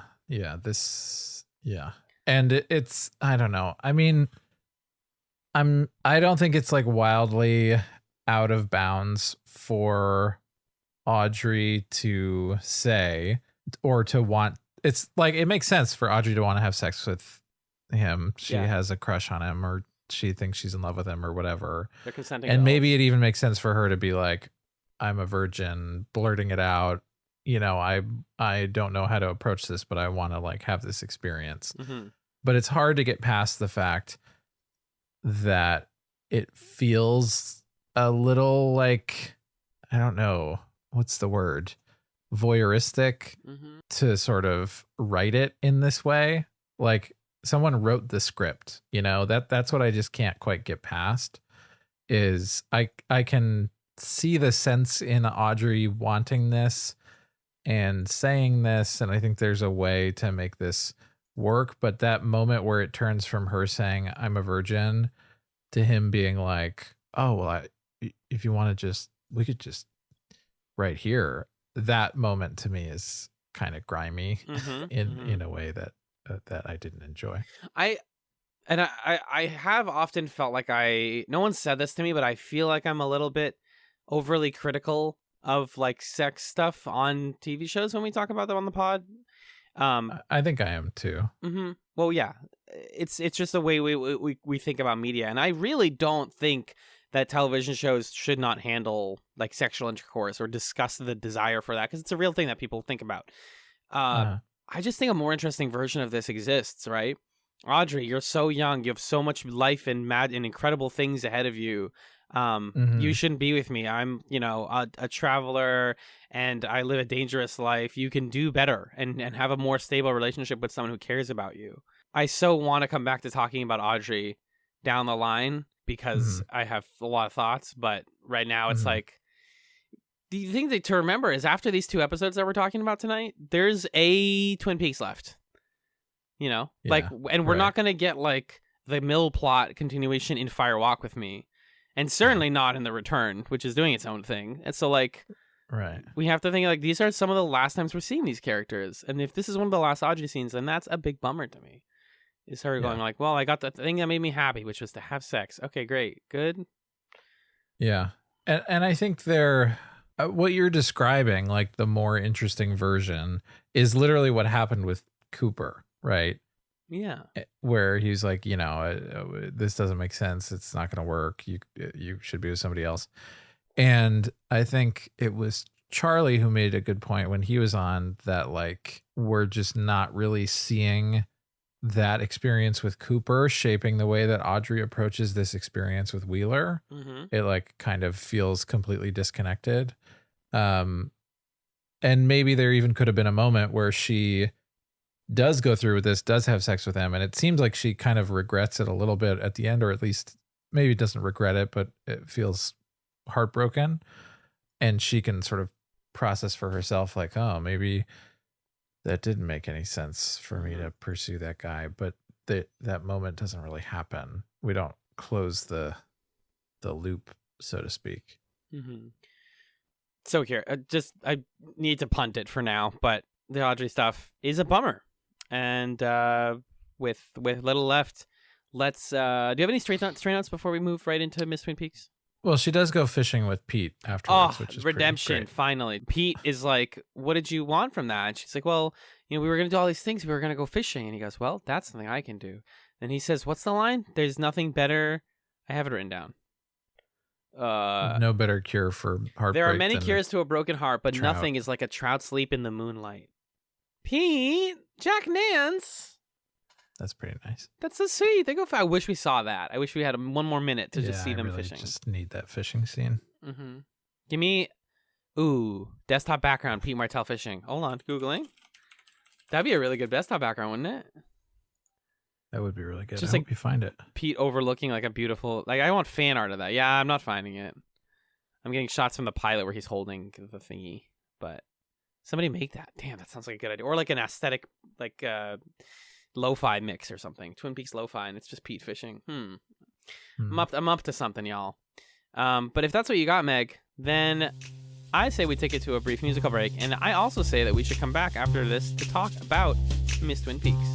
And it's, I don't know. I mean, I don't think it's like wildly out of bounds for Audrey to say or to want. It's like, it makes sense for Audrey to want to have sex with him. She has a crush on him, or she thinks she's in love with him, or whatever. They're consenting. And maybe it even makes sense for her to be like, I'm a virgin, blurting it out. You know, I don't know how to approach this, but I want to like have this experience. But it's hard to get past the fact that it feels a little like, I don't know, what's the word? Voyeuristic to sort of write it in this way. Like someone wrote the script, you know, that's what I just can't quite get past is I can see the sense in Audrey wanting this and saying this, and I think there's a way to make this work, but that moment where it turns from her saying I'm a virgin to him being like, oh well, if you want to we could just right here, that moment to me is kind of grimy in a way that I didn't enjoy. I have often felt like no one said this to me, but I feel like I'm a little bit overly critical of like sex stuff on TV shows when we talk about them on the pod. I think I am too. Well, yeah, it's just the way we think about media, and I really don't think that television shows should not handle like sexual intercourse or discuss the desire for that, because it's a real thing that people think about. I just think a more interesting version of this exists, right? Audrey, you're so young, you have so much life and incredible things ahead of you. You shouldn't be with me. I'm, a traveler and I live a dangerous life. You can do better and have a more stable relationship with someone who cares about you. I so want to come back to talking about Audrey down the line because I have a lot of thoughts, but right now it's like, the thing to remember is after these 2 episodes that we're talking about tonight, there's a Twin Peaks left, and we're not going to get like the mill plot continuation in Fire Walk with Me. And certainly not in The Return, which is doing its own thing. And so, like, we have to think, like, these are some of the last times we're seeing these characters. And if this is one of the last Audrey scenes, then that's a big bummer to me. Is her going, like, well, I got the thing that made me happy, which was to have sex. Okay, great. Good. Yeah. And I think what you're describing, like, the more interesting version, is literally what happened with Cooper, right? Yeah. Where he's like, this doesn't make sense. It's not going to work. You should be with somebody else. And I think it was Charlie who made a good point when he was on that, like, we're just not really seeing that experience with Cooper shaping the way that Audrey approaches this experience with Wheeler. It like kind of feels completely disconnected. And maybe there even could have been a moment where she does go through with this, does have sex with him, and it seems like she kind of regrets it a little bit at the end, or at least maybe doesn't regret it, but it feels heartbroken, and she can sort of process for herself like, oh, maybe that didn't make any sense for me to pursue that guy, but that moment doesn't really happen. We don't close the loop, so to speak. So here, I need to punt it for now, but the Audrey stuff is a bummer. And with little left, let's. Do you have any straight notes before we move right into Miss Twin Peaks? Well, she does go fishing with Pete afterwards, which is redemption! pretty great. Finally, Pete is like, "What did you want from that?" And she's like, "Well, we were gonna do all these things. We were gonna go fishing." And he goes, "Well, that's something I can do." And he says, "What's the line? There's nothing better." I have it written down. No better cure for heartbreak. There are many cures to a broken heart, but trout. nothing is like a trout sleep in the moonlight. Pete, Jack Nance. That's pretty nice. That's so sweet. I wish we saw that. I wish we had one more minute to just see them really fishing. Just need that fishing scene. Mm-hmm. Give me, desktop background. Pete Martell fishing. Hold on, Googling. That'd be a really good desktop background, wouldn't it? That would be really good. Just I like hope you find it. Pete overlooking like a beautiful. Like I want fan art of that. Yeah, I'm not finding it. I'm getting shots from the pilot where he's holding the thingy, but somebody make that. Damn, that sounds like a good idea. Or like an aesthetic, like lo-fi mix or something. Twin Peaks lo-fi, and it's just Pete fishing. I'm up to something, y'all. But if that's what you got, Meg, then I say we take it to a brief musical break, and I also say that we should come back after this to talk about Miss Twin Peaks.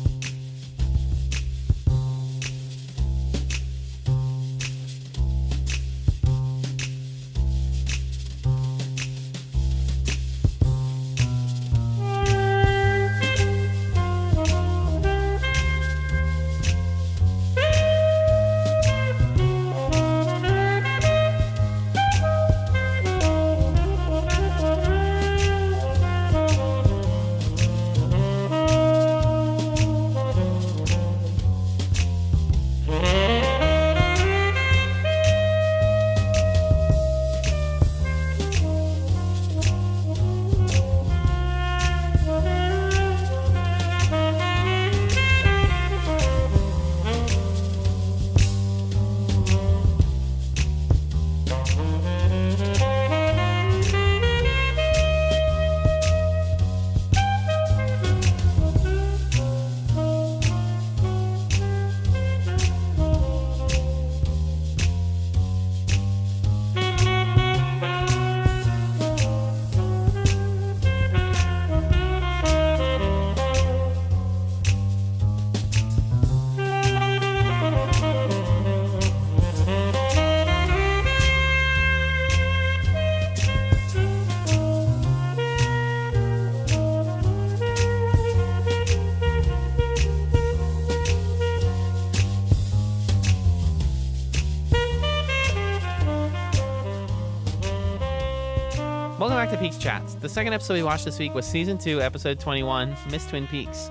Welcome back to PeaksChatz. The second episode we watched this week was Season 2, Episode 21, Miss Twin Peaks.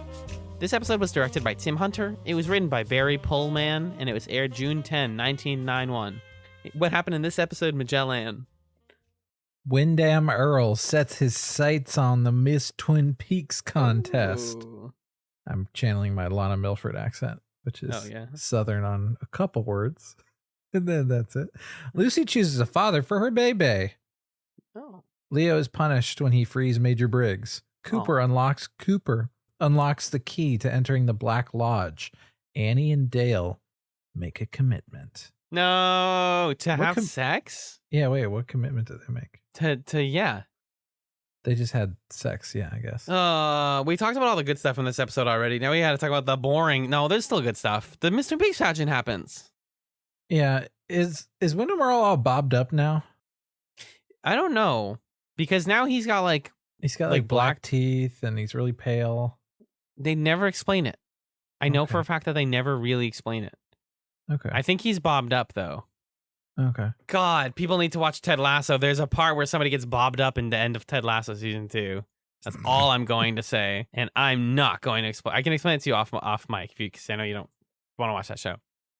This episode was directed by Tim Hunter, it was written by Barry Pullman, and it was aired June 10, 1991. What happened in this episode, Magellan? Wyndham Earl sets his sights on the Miss Twin Peaks contest. Ooh. I'm channeling my Lana Milford accent, which is Southern on a couple words. And then that's it. Lucy chooses a father for her baby. Oh. Leo is punished when he frees Major Briggs. Cooper unlocks the key to entering the Black Lodge. Annie and Dale make a commitment. No, to have sex? Yeah, wait, what commitment did they make? Yeah. They just had sex, yeah, I guess. We talked about all the good stuff in this episode already. Now we had to talk about the boring. No, there's still good stuff. The Miss Twin Peaks pageant happens. Yeah, is Wyndham Earl all bobbed up now? I don't know. Because now he's got like black teeth and he's really pale. They never explain it. I know for a fact that they never really explain it. Okay. I think he's bobbed up though. Okay. God, people need to watch Ted Lasso. There's a part where somebody gets bobbed up in the end of Ted Lasso season 2. That's all I'm going to say, and I'm not going to explain. I can explain it to you off mic because I know you don't want to watch that show.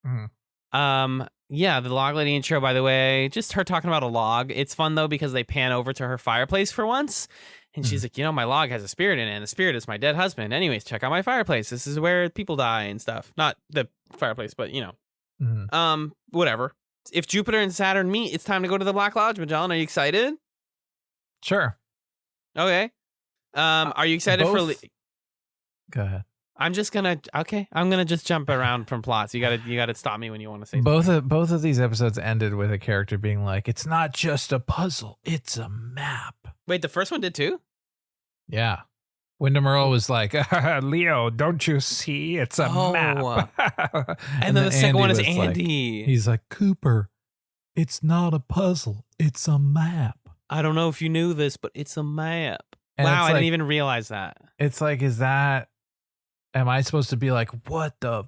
Mm-hmm. Yeah, the log lady intro, by the way, just her talking about a log. It's fun though because they pan over to her fireplace for once, and she's like, my log has a spirit in it, and the spirit is my dead husband. Anyways, check out my fireplace. This is where people die and stuff. Not the fireplace, but whatever. If Jupiter and Saturn meet, it's time to go to the Black Lodge. Magellan, are you excited? Sure. Okay. Are you excited Go ahead. I'm gonna just jump around from plots. You gotta stop me when you want to say Both something. of these episodes ended with a character being like, "It's not just a puzzle; it's a map." Wait, the first one did too? Yeah, Wyndham Earl was like, "Leo, don't you see? It's a map." And then the second Andy one is was like- Andy. he's like, "Cooper, it's not a puzzle; it's a map." I don't know if you knew this, but it's a map. And Wow, it's I like- didn't even realize that. It's like, am I supposed to be like, what the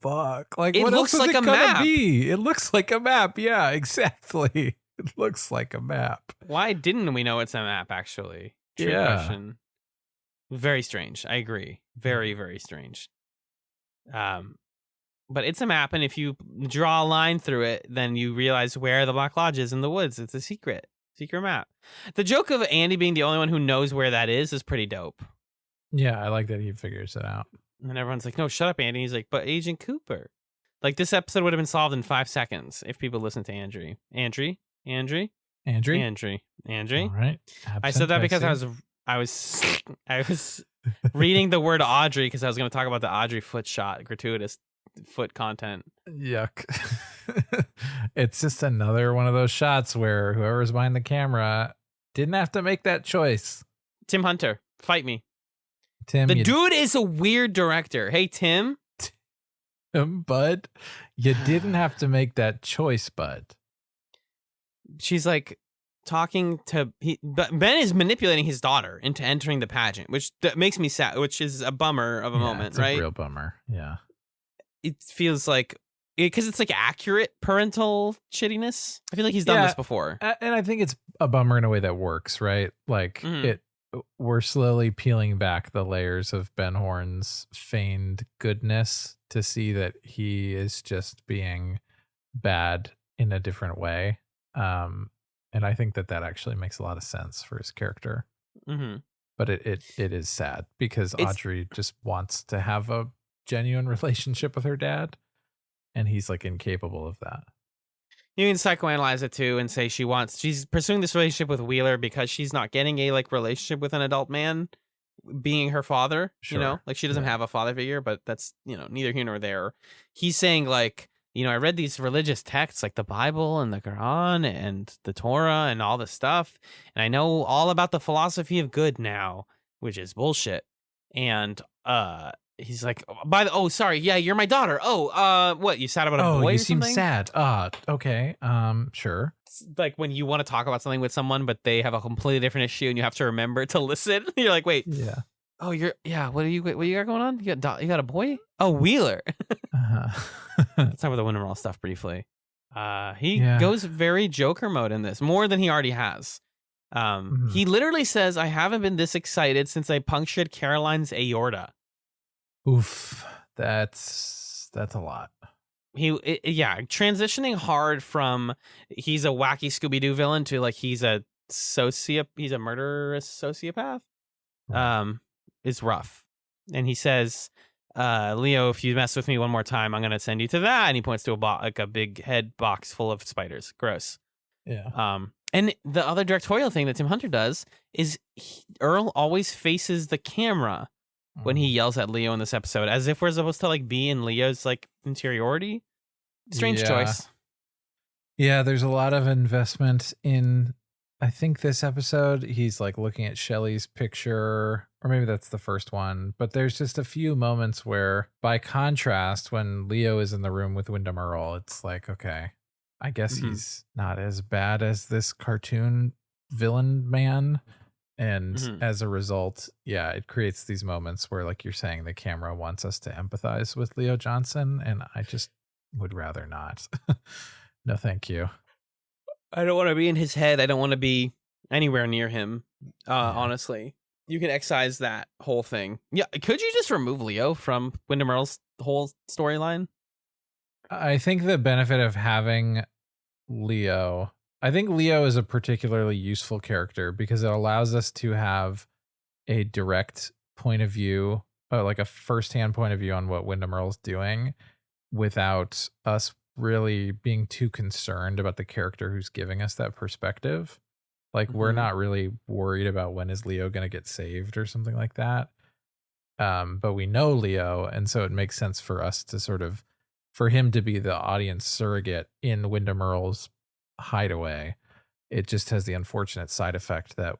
fuck? Like, It what looks else is like it a gonna map. be? It looks like a map. Yeah, exactly. It looks like a map. Why didn't we know it's a map, actually? True question. Very strange. I agree. Very, very strange. But it's a map, and if you draw a line through it, then you realize where the Black Lodge is in the woods. It's a secret map. The joke of Andy being the only one who knows where that is pretty dope. Yeah, I like that he figures it out. And everyone's like, no, shut up, Andy. He's like, but Agent Cooper. Like, this episode would have been solved in 5 seconds if people listened to Andrew. Andrew? Andrew. All right. I said that Absent, because see. I was reading the word Audrey because I was going to talk about the Audrey foot shot, gratuitous foot content. Yuck. It's just another one of those shots where whoever's behind the camera didn't have to make that choice. Tim Hunter, fight me. Tim, The dude is a weird director. Hey, Tim. Bud, you didn't have to make that choice, Bud. She's like talking to Ben is manipulating his daughter into entering the pageant, which makes me sad, which is a bummer of a moment, it's right? a real bummer. Yeah. It feels like because it's like accurate parental shittiness. I feel like he's done this before. And I think it's a bummer in a way that works, right? Like we're slowly peeling back the layers of Ben Horn's feigned goodness to see that he is just being bad in a different way. And I think that actually makes a lot of sense for his character. Mm-hmm. But it is sad because Audrey just wants to have a genuine relationship with her dad, and he's like incapable of that. You can psychoanalyze it too and say she's pursuing this relationship with Wheeler because she's not getting a like relationship with an adult man being her father, Sure. you know, like she doesn't have a father figure, but that's, you know, neither here nor there. He's saying like, you know, I read these religious texts like the Bible and the Quran and the Torah and all this stuff, and I know all about the philosophy of good now, which is bullshit. And he's like, sorry, yeah, you're my daughter. What, you sad about a boy? You or seem something? sad. Okay. Sure. It's like when you want to talk about something with someone, but they have a completely different issue, and you have to remember to listen. You're like, wait, Yeah. oh, what do you got going on? You got a boy? Oh, Wheeler. Let's talk about the Wintermall stuff briefly. He goes very Joker mode in this, more than he already has. He literally says, I haven't been this excited since I punctured Caroline's aorta. Oof. That's a lot. Transitioning hard from he's a wacky Scooby-Doo villain to like he's a murderous sociopath. Is rough. And he says, Leo, if you mess with me one more time, I'm gonna send you to that. And he points to a big head box full of spiders. Gross. Yeah. And the other directorial thing that Tim Hunter does is Earl always faces the camera when he yells at Leo in this episode, as if we're supposed to like be in Leo's like interiority. Strange choice. Yeah, there's a lot of investment in, I think this episode, he's like looking at Shelley's picture, or maybe that's the first one, but there's just a few moments where, by contrast, when Leo is in the room with Wyndham Earl, it's like, okay, I guess he's not as bad as this cartoon villain man. And as a result, it creates these moments where, like you're saying, the camera wants us to empathize with Leo Johnson, and I just would rather not. No, thank you. I don't want to be in his head. I don't want to be anywhere near him. Honestly, you can excise that whole thing. Yeah, could you just remove Leo from Wyndham Earl's whole storyline? I think the benefit of having Leo, I think Leo is a particularly useful character because it allows us to have a direct point of view, like a firsthand point of view on what Wyndham Earl's doing without us really being too concerned about the character who's giving us that perspective. Like we're not really worried about when is Leo going to get saved or something like that. but we know Leo, and so it makes sense for us to for him to be the audience surrogate in Wyndham Earle's hideaway. It just has the unfortunate side effect that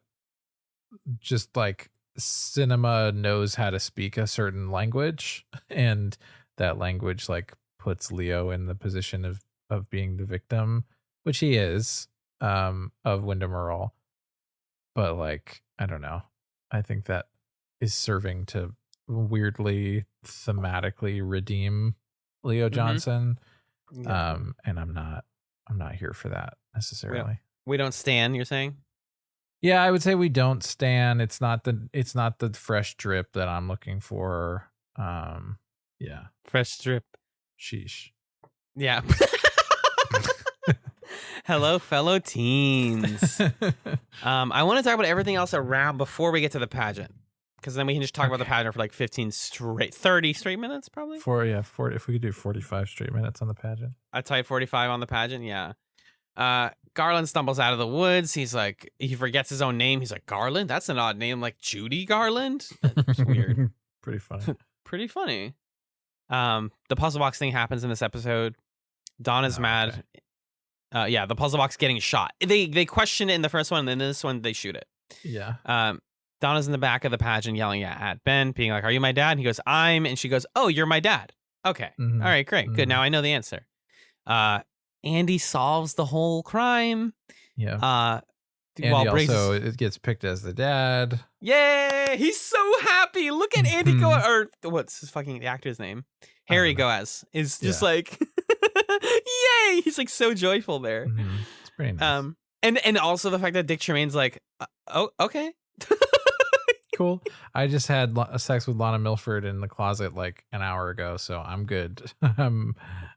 just like cinema knows how to speak a certain language, and that language like puts Leo in the position of being the victim, which he is, of Wyndham Earle. But like, I don't know. I think that is serving to weirdly thematically redeem Leo Johnson. Yeah. And I'm not here for that necessarily. We don't stand, you're saying? Yeah, I would say we don't stand. It's not the fresh drip that I'm looking for. Yeah. Fresh drip. Sheesh. Yeah. Hello, fellow teens. I want to talk about everything else around before we get to the pageant, because then we can just talk about the pageant for like 30 straight minutes, probably. 40. If we could do 45 straight minutes on the pageant. I type 45 on the pageant. Yeah. Garland stumbles out of the woods. He's like, he forgets his own name. He's like, Garland? That's an odd name. Like Judy Garland? That's weird. Pretty funny. Pretty funny. The puzzle box thing happens in this episode. Donna's mad. Okay. Yeah, the puzzle box getting shot. They question it in the first one, and then in this one they shoot it. Yeah. Donna's in the back of the pageant yelling at Ben, being like, "Are you my dad?" And he goes, "I'm," and she goes, "Oh, you're my dad." Okay. Mhm. All right, great. Good. Now I know the answer. Andy solves the whole crime. Yeah. Andy While Briggs also it gets picked as the dad. Yay! He's so happy. Look at Andy Goaz, or what's his the actor's name? Harry Goaz is just like, yay! He's like so joyful there. Mm-hmm. It's pretty nice. And also the fact that Dick Tremaine's like, oh, okay. Cool. I just had sex with Lana Milford in the closet like an hour ago, so I'm good. I'm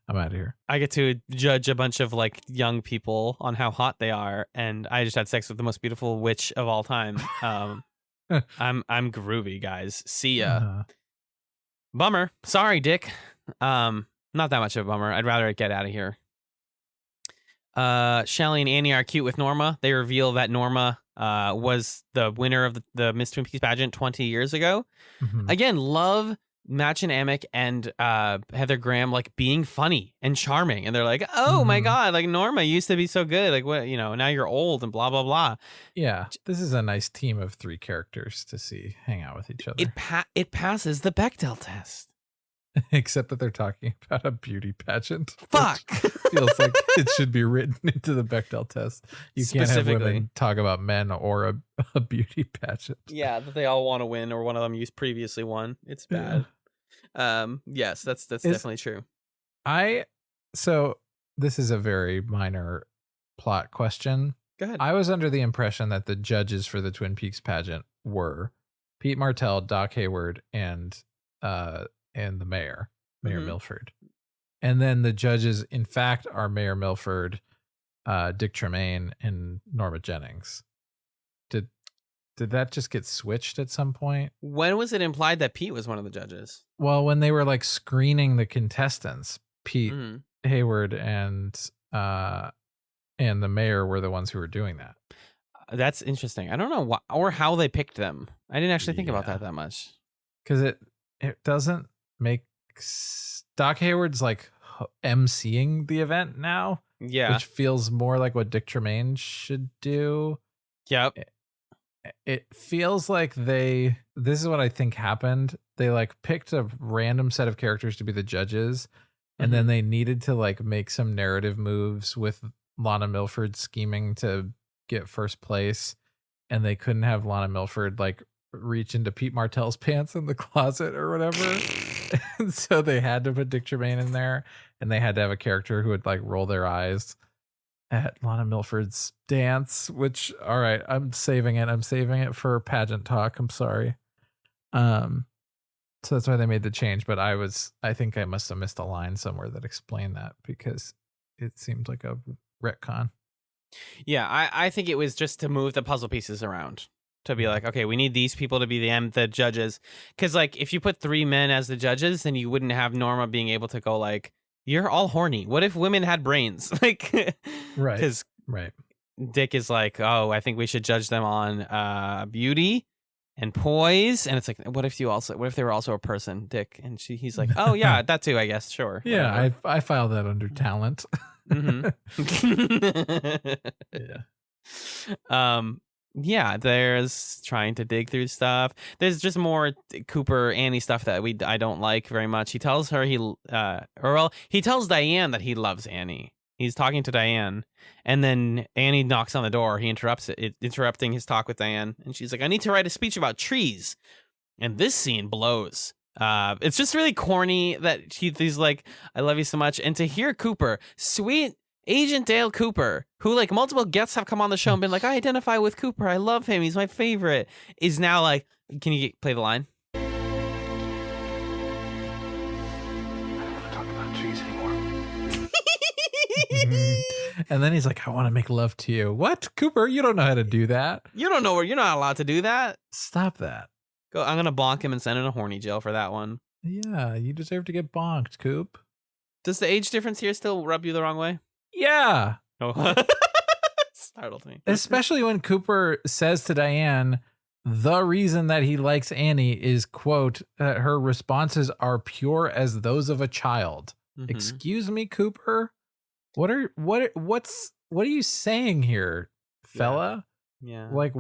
out of here. I get to judge a bunch of like young people on how hot they are, and I just had sex with the most beautiful witch of all time. I'm groovy, guys. See ya. Uh-huh. Bummer. Sorry, Dick. Not that much of a bummer. I'd rather get out of here. Shelly and Annie are cute with Norma. They reveal that Norma was the winner of the Miss Twin Peaks pageant 20 years ago. Mhm. Again, love Machen Amick and Heather Graham like being funny and charming, and they're like, "Oh my god, like Norma used to be so good. Like what, now you're old and blah blah blah." Yeah, this is a nice team of 3 characters to see hang out with each other. It passes the Bechdel test. Except that they're talking about a beauty pageant. Fuck. Feels like it should be written into the Bechdel test. You can't have women talk about men or a beauty pageant. Yeah, that they all want to win, or one of them used previously won. It's bad. Yeah. Yes, that's definitely true. So this is a very minor plot question. Go ahead. I was under the impression that the judges for the Twin Peaks pageant were Pete Martell, Doc Hayward, and the mayor Milford. And then the judges, in fact, are Mayor Milford, Dick Tremaine, and Norma Jennings. Did that just get switched at some point? When was it implied that Pete was one of the judges? Well, when they were like screening the contestants, Pete Hayward and the mayor were the ones who were doing that. That's interesting. I don't know why or how they picked them. I didn't actually think about that much. Because it doesn't make Doc Hayward's like emceeing the event now. Yeah. Which feels more like what Dick Tremaine should do. Yep. It feels like this is what I think happened. They like picked a random set of characters to be the judges, and then they needed to like make some narrative moves with Lana Milford scheming to get first place, and they couldn't have Lana Milford like reach into Pete Martell's pants in the closet or whatever. And so they had to put Dick Tremaine in there, and they had to have a character who would like roll their eyes at Lana Milford's dance, which, all right, I'm saving it for pageant talk. I'm sorry. So that's why they made the change. But I think I must have missed a line somewhere that explained that, because it seemed like a retcon. Yeah, I think it was just to move the puzzle pieces around, to be like, okay, we need these people to be the judges. Because like, if you put 3 men as the judges, then you wouldn't have Norma being able to go like, you're all horny. What if women had brains? Like, right. Because right. Dick is like, oh, I think we should judge them on beauty. and poise. And it's like, what if they were also a person, Dick? And he's like, oh yeah, that too, I guess. Sure. Yeah, I file that under talent. Mm-hmm. Yeah, there's trying to dig through stuff. There's just more Cooper Annie stuff that I don't like very much. He tells her he tells Diane that he loves Annie. He's talking to Diane, and then Annie knocks on the door. He interrupts interrupting his talk with Diane, and she's like, I need to write a speech about trees. And this scene blows. It's just really corny that he's like, I love you so much. And to hear Cooper, sweet Agent Dale Cooper, who like multiple guests have come on the show and been like, I identify with Cooper, I love him, he's my favorite, is now like, can you play the line? I don't want to talk about trees anymore. And then he's like, I want to make love to you. What? Cooper, you don't know how to do that. You don't know where you're not allowed to do that. Stop that. Go. I'm gonna bonk him and send him to horny jail for that one. Yeah, you deserve to get bonked, Coop. Does the age difference here still rub you the wrong way? Yeah. Oh. Startled me. Especially when Cooper says to Diane, the reason that he likes Annie is, quote, that her responses are pure as those of a child. Mhm. Excuse me, Cooper? What are you saying here, fella? Yeah. Like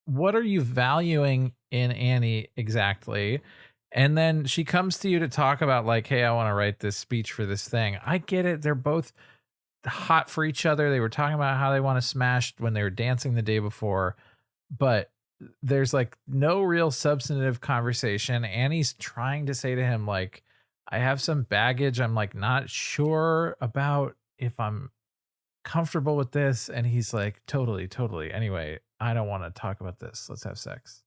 what are you valuing in Annie exactly? And then she comes to you to talk about like, hey, I want to write this speech for this thing. I get it. They're both hot for each other. They were talking about how they want to smash when they were dancing the day before, but there's like no real substantive conversation. Annie's trying to say to him, like, I have some baggage. I'm like not sure about if I'm comfortable with this. And he's like, totally. Anyway, I don't want to talk about this. Let's have sex.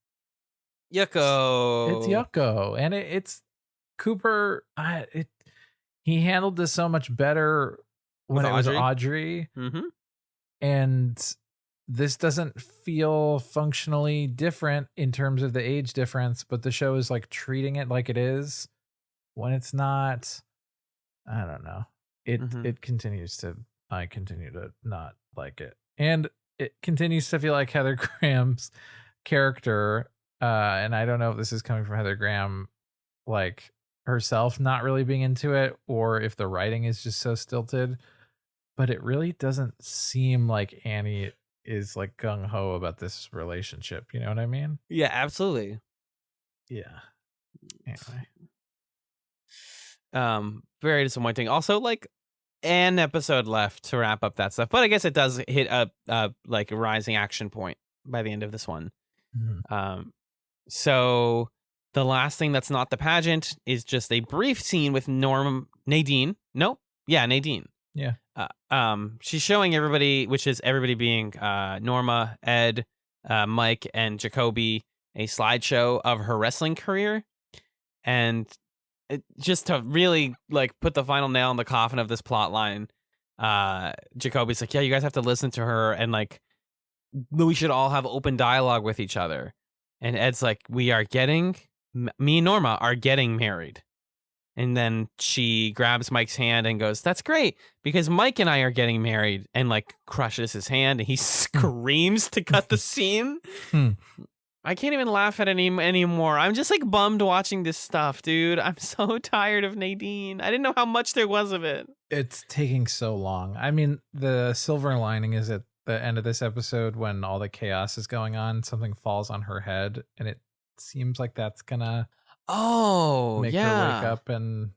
Yucko. It's yucko. And it's Cooper. He handled this so much better when it was Audrey. Mm-hmm. And this doesn't feel functionally different in terms of the age difference, but the show is like treating it like it is when it's not. I don't know. It continues to, I continue to not like it. And it continues to feel like Heather Graham's character. And I don't know if this is coming from Heather Graham, like herself not really being into it, or if the writing is just so stilted, but it really doesn't seem like Annie is like gung-ho about this relationship. You know what I mean? Yeah, absolutely. Yeah. Anyway. Very disappointing. Also, like an episode left to wrap up that stuff, but I guess it does hit a like a rising action point by the end of this one. Mm-hmm. So the last thing that's not the pageant is just a brief scene with Nadine. Nadine. Yeah. She's showing everybody, which is everybody being Norma, Ed, Mike, and Jacoby, a slideshow of her wrestling career. And just to really like put the final nail in the coffin of this plot line, Jacoby's like, yeah, you guys have to listen to her, and like we should all have open dialogue with each other. And Ed's like, me and Norma are getting married. And then she grabs Mike's hand and goes, that's great, because Mike and I are getting married, and like crushes his hand, and he screams to cut the scene. I can't even laugh at it anymore. I'm just like bummed watching this stuff, dude. I'm so tired of Nadine. I didn't know how much there was of it. It's taking so long. I mean, the silver lining is at the end of this episode when all the chaos is going on, something falls on her head, and it seems like that's gonna make her wake up and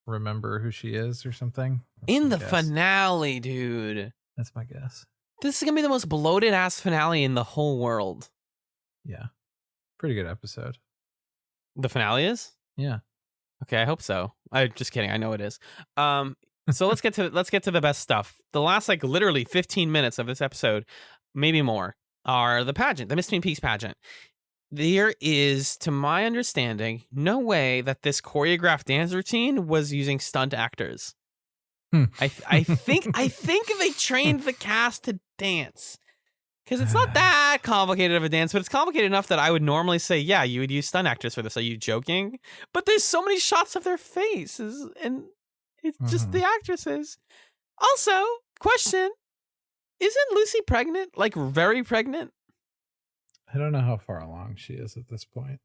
remember who she is or something. In the finale, dude. That's my guess. This is gonna be the most bloated ass finale in the whole world. Yeah. Pretty good episode. The finale is? Yeah. Okay, I hope so. I'm just kidding. I know it is. So let's get to the best stuff. The last like literally 15 minutes of this episode, maybe more, are the pageant, the Miss Twin Peaks pageant. There is, to my understanding, no way that this choreographed dance routine was using stunt actors. I think they trained the cast to dance. Because it's not that complicated of a dance, but it's complicated enough that I would normally say, yeah, you would use stunt actors for this. Are you joking? But there's so many shots of their faces, and it's just the actresses. Also, question, isn't Lucy pregnant? Like, very pregnant? I don't know how far along she is at this point.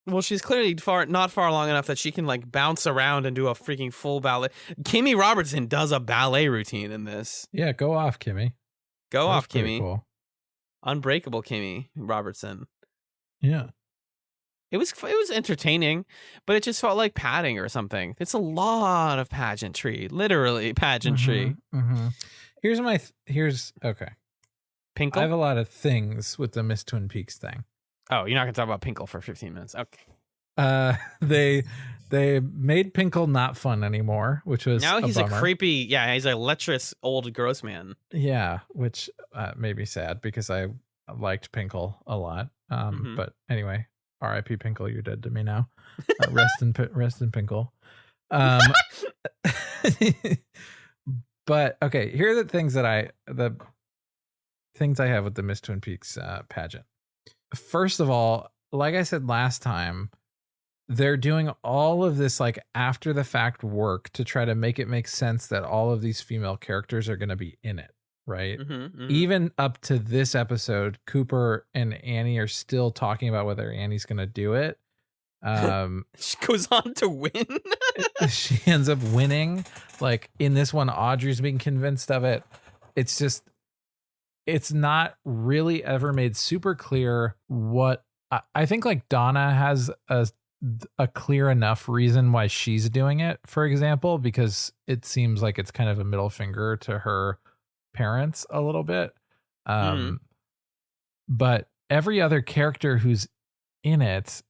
Well, she's clearly not far long enough that she can like bounce around and do a freaking full ballet. Kimmy Robertson does a ballet routine in this. Yeah, go off, Kimmy. Go That was off, pretty Kimmy. Cool. Unbreakable Kimmy Robertson. Yeah. It was entertaining, but it just felt like padding or something. It's a lot of pageantry, literally pageantry. Mm-hmm. Here's okay. Pinkle? I have a lot of things with the Miss Twin Peaks thing. Oh, you're not gonna talk about Pinkle for 15 minutes. Okay. They made Pinkle not fun anymore, which was now he's a bummer. creepy. Yeah, he's a lecherous old gross man. Yeah, which made me sad because I liked Pinkle a lot. But anyway, R.I.P. Pinkle, you're dead to me now. Rest in Pinkle. But okay, here are the things I have with the Miss Twin Peaks pageant. First of all, like I said last time, they're doing all of this like after the fact work to try to make it make sense that all of these female characters are going to be in it, right? Even up to this episode, Cooper and Annie are still talking about whether Annie's going to do it. She goes on to win. She ends up winning. Like in this one, Audrey's being convinced of it. It's just, it's not really ever made super clear what I think. Like Donna has a clear enough reason why she's doing it, for example, because it seems like it's kind of a middle finger to her parents a little bit. But every other character who's in it,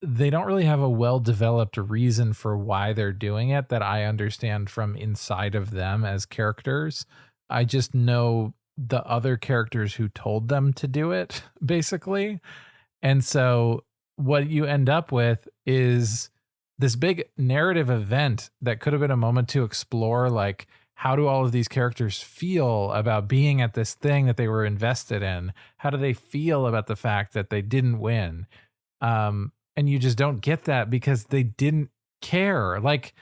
they don't really have a well-developed reason for why they're doing it that I understand from inside of them as characters. I just know the other characters who told them to do it, basically. And so what you end up with is this big narrative event that could have been a moment to explore, like, how do all of these characters feel about being at this thing that they were invested in? How do they feel about the fact that they didn't win? And you just don't get that because they didn't care. Like,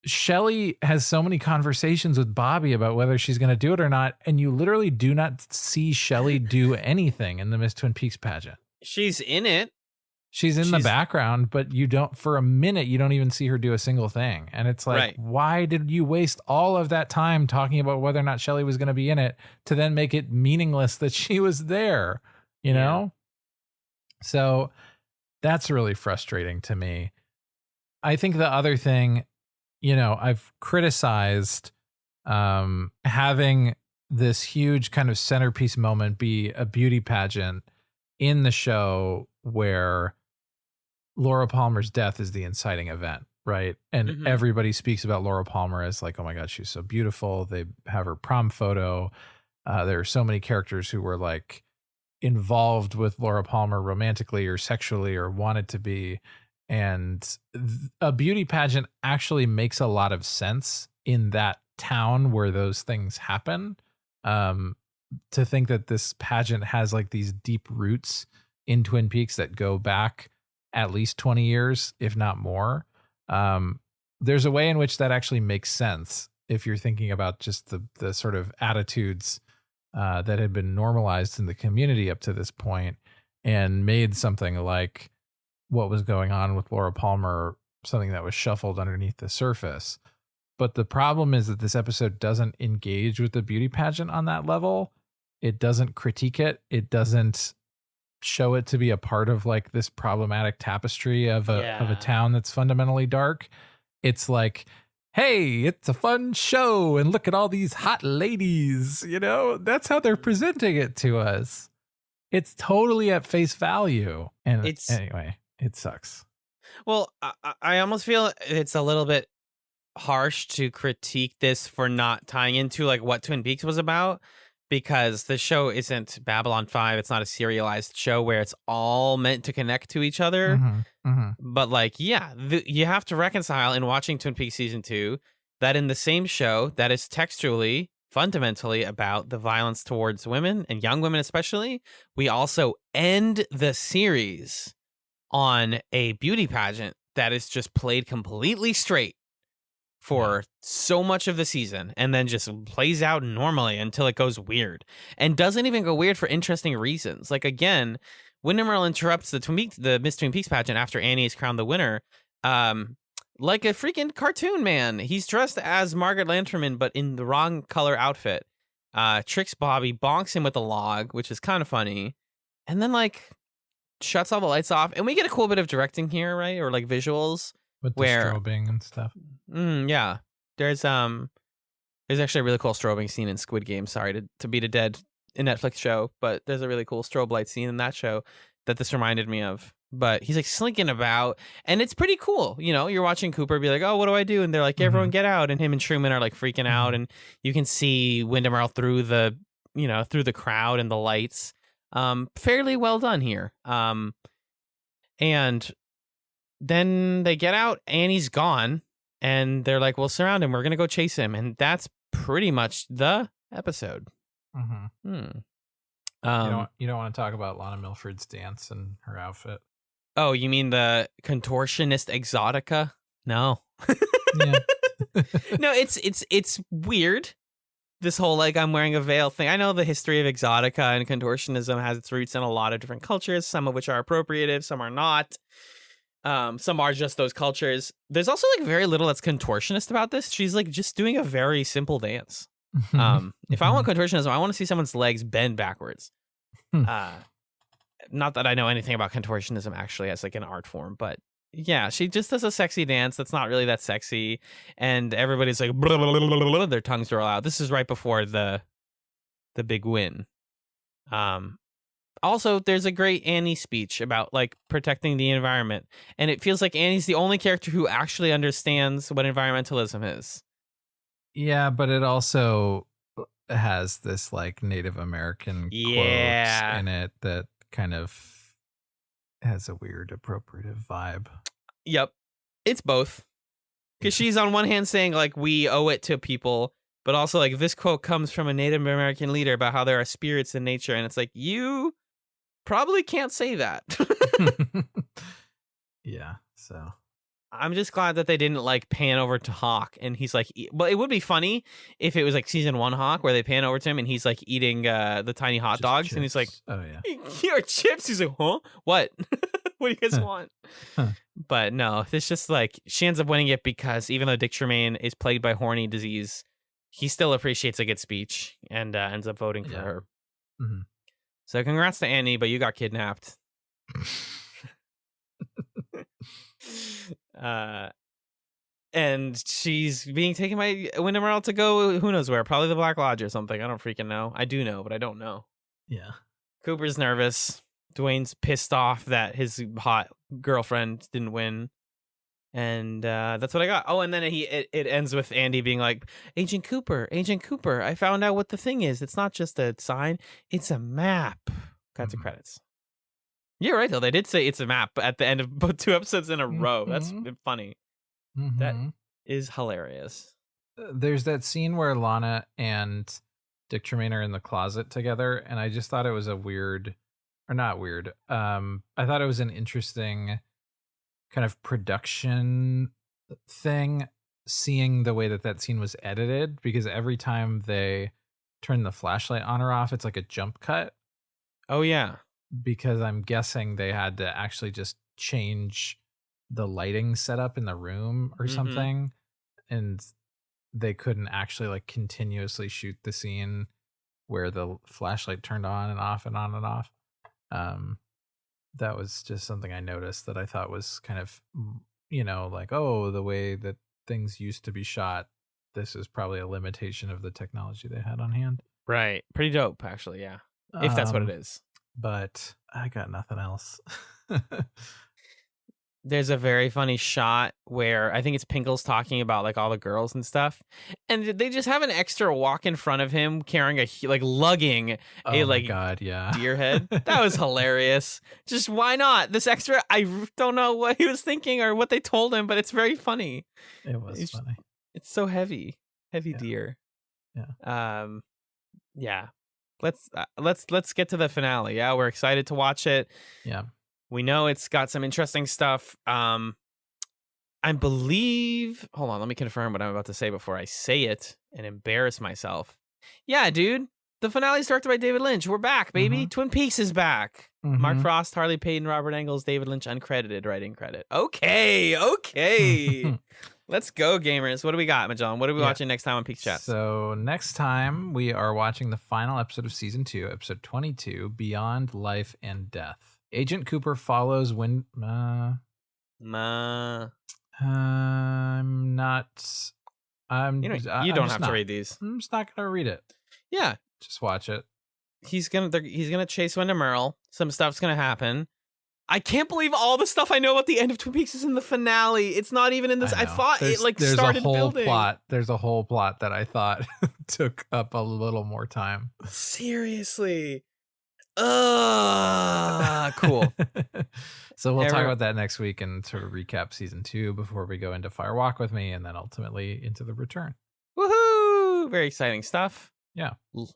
Shelley has so many conversations with Bobby about whether she's going to do it or not, and you literally do not see Shelley do anything in the Miss Twin Peaks pageant. She's in it. She's in the background, but you don't, for a minute, you don't even see her do a single thing. And it's like, Right. Why did you waste all of that time talking about whether or not Shelley was going to be in it to then make it meaningless that she was there, you know? So that's really frustrating to me. I think the other thing, you know, I've criticized having this huge kind of centerpiece moment be a beauty pageant in the show where Laura Palmer's death is the inciting event, right? And everybody speaks about Laura Palmer as like, oh my God, she's so beautiful. They have her prom photo. There are so many characters who were like involved with Laura Palmer romantically or sexually or wanted to be. And a beauty pageant actually makes a lot of sense in that town where those things happen. To think that this pageant has like these deep roots in Twin Peaks that go back at least 20 years, if not more. There's a way in which that actually makes sense if you're thinking about just the sort of attitudes that had been normalized in the community up to this point and made something like what was going on with Laura Palmer something that was shuffled underneath the surface. But the problem is that this episode doesn't engage with the beauty pageant on that level. It doesn't critique it. It doesn't show it to be a part of like this problematic tapestry of a town that's fundamentally dark. It's like, hey, it's a fun show and look at all these hot ladies, you know? That's how they're presenting it to us. It's totally at face value. And anyway, it sucks. Well, I almost feel it's a little bit harsh to critique this for not tying into like what Twin Peaks was about, because the show isn't Babylon 5. It's not a serialized show where it's all meant to connect to each other. But like, yeah, you have to reconcile in watching Twin Peaks season 2 that in the same show that is textually, fundamentally about the violence towards women and young women especially, we also end the series on a beauty pageant that is just played completely straight for so much of the season and then just plays out normally until it goes weird, and doesn't even go weird for interesting reasons. Like, again, Wyndham Earl interrupts the Miss Twin Peaks pageant after Annie is crowned the winner. Like a freaking cartoon, man. He's dressed as Margaret Lanterman, but in the wrong color outfit. Tricks Bobby, bonks him with a log, which is kind of funny. And then, like, shuts all the lights off. And we get a cool bit of directing here, right? Or, like, visuals. With the where, strobing and stuff. Yeah. There's actually a really cool strobing scene in Squid Game. Sorry to beat a dead Netflix show, but there's a really cool strobe light scene in that show that this reminded me of. But he's like slinking about, and it's pretty cool. You know, you're watching Cooper be like, "Oh, what do I do?" And they're like, "Everyone get out!" And him and Truman are like freaking out, and you can see Wyndham Earl through the crowd and the lights. Fairly well done here. And then they get out. Annie's gone, and they're like, "We'll surround him. We're gonna go chase him." And that's pretty much the episode. You don't want to talk about Lana Milford's dance and her outfit. Oh, you mean the contortionist exotica? No. Yeah. No, it's weird. This whole like I'm wearing a veil thing. I know the history of exotica and contortionism has its roots in a lot of different cultures, some of which are appropriative, some are not. Some are just those cultures. There's also like very little that's contortionist about this. She's like just doing a very simple dance. If I want contortionism, I want to see someone's legs bend backwards. Not that I know anything about contortionism actually as like an art form, but yeah, she just does a sexy dance that's not really that sexy, and everybody's like blah, blah, blah, blah, blah, their tongues roll out. This is right before the big win. Also, there's a great Annie speech about like protecting the environment, and it feels like Annie's the only character who actually understands what environmentalism is. Yeah, but it also has this like Native American quotes in it that kind of has a weird appropriative vibe. Yep. It's both. Because she's on one hand saying like we owe it to people, but also like this quote comes from a Native American leader about how there are spirits in nature, and it's like you probably can't say that. Yeah, so I'm just glad that they didn't like pan over to Hawk and he's like, well, it would be funny if it was like season 1 Hawk where they pan over to him and he's like eating the tiny hot just dogs chips. and he's like, oh yeah, your chips. He's like, huh? What? What do you guys want? But no, it's just like she ends up winning it because even though Dick Tremaine is plagued by horny disease, he still appreciates a good speech and ends up voting for her. So congrats to Annie, but you got kidnapped. And she's being taken by Wyndham Earl to go who knows where, probably the Black Lodge or something. I don't freaking know. I do know, but I don't know. Yeah. Cooper's nervous. Dwayne's pissed off that his hot girlfriend didn't win. And that's what I got. Oh, and then it ends with Andy being like, Agent Cooper, I found out what the thing is. It's not just a sign, it's a map. Got to credits. You're right, though. They did say it's a map at the end of both 2 episodes in a row. That's funny. That is hilarious. There's that scene where Lana and Dick Tremaine are in the closet together, and I just thought it was a weird, or not weird. I thought it was an interesting kind of production thing, seeing the way that scene was edited, because every time they turn the flashlight on or off, it's like a jump cut. Oh, yeah. Because I'm guessing they had to actually just change the lighting setup in the room or something, and they couldn't actually like continuously shoot the scene where the flashlight turned on and off and on and off. That was just something I noticed that I thought was kind of, like, oh, the way that things used to be shot, this is probably a limitation of the technology they had on hand. Right. Pretty dope, actually. Yeah. If that's what it is. But I got nothing else. There's a very funny shot where I think it's Pinkles talking about like all the girls and stuff, and they just have an extra walk in front of him carrying lugging God, yeah, deer head. That was hilarious. Just why not? This extra, I don't know what he was thinking or what they told him, but it's very funny. It was funny. It's so heavy deer. Yeah. Yeah. Let's get to the finale. Yeah, we're excited to watch it. Yeah. We know it's got some interesting stuff. I believe, hold on, let me confirm what I'm about to say before I say it and embarrass myself. Yeah, dude, The finale is directed by David Lynch. We're back, baby. Twin Peaks is back. Mark Frost, Harley Payton, Robert Engels, David Lynch, uncredited writing credit. Okay. Let's go, gamers. What do we got, Magellan? What are we watching next time on PeaksChatz? So next time we are watching the final episode of season 2, episode 22, Beyond Life and Death. Agent Cooper follows I'm not. You don't have to read these. I'm just not gonna read it. Yeah, just watch it. He's gonna chase Wenda Merle. Some stuff's gonna happen. I can't believe all the stuff I know about the end of Twin Peaks is in the finale. It's not even in this. I thought it started building. There's a whole plot that I thought took up a little more time. Seriously. Cool. So we'll talk about that next week and sort of recap season 2 before we go into Fire Walk with Me and then ultimately into The Return. Woohoo! Very exciting stuff. Yeah.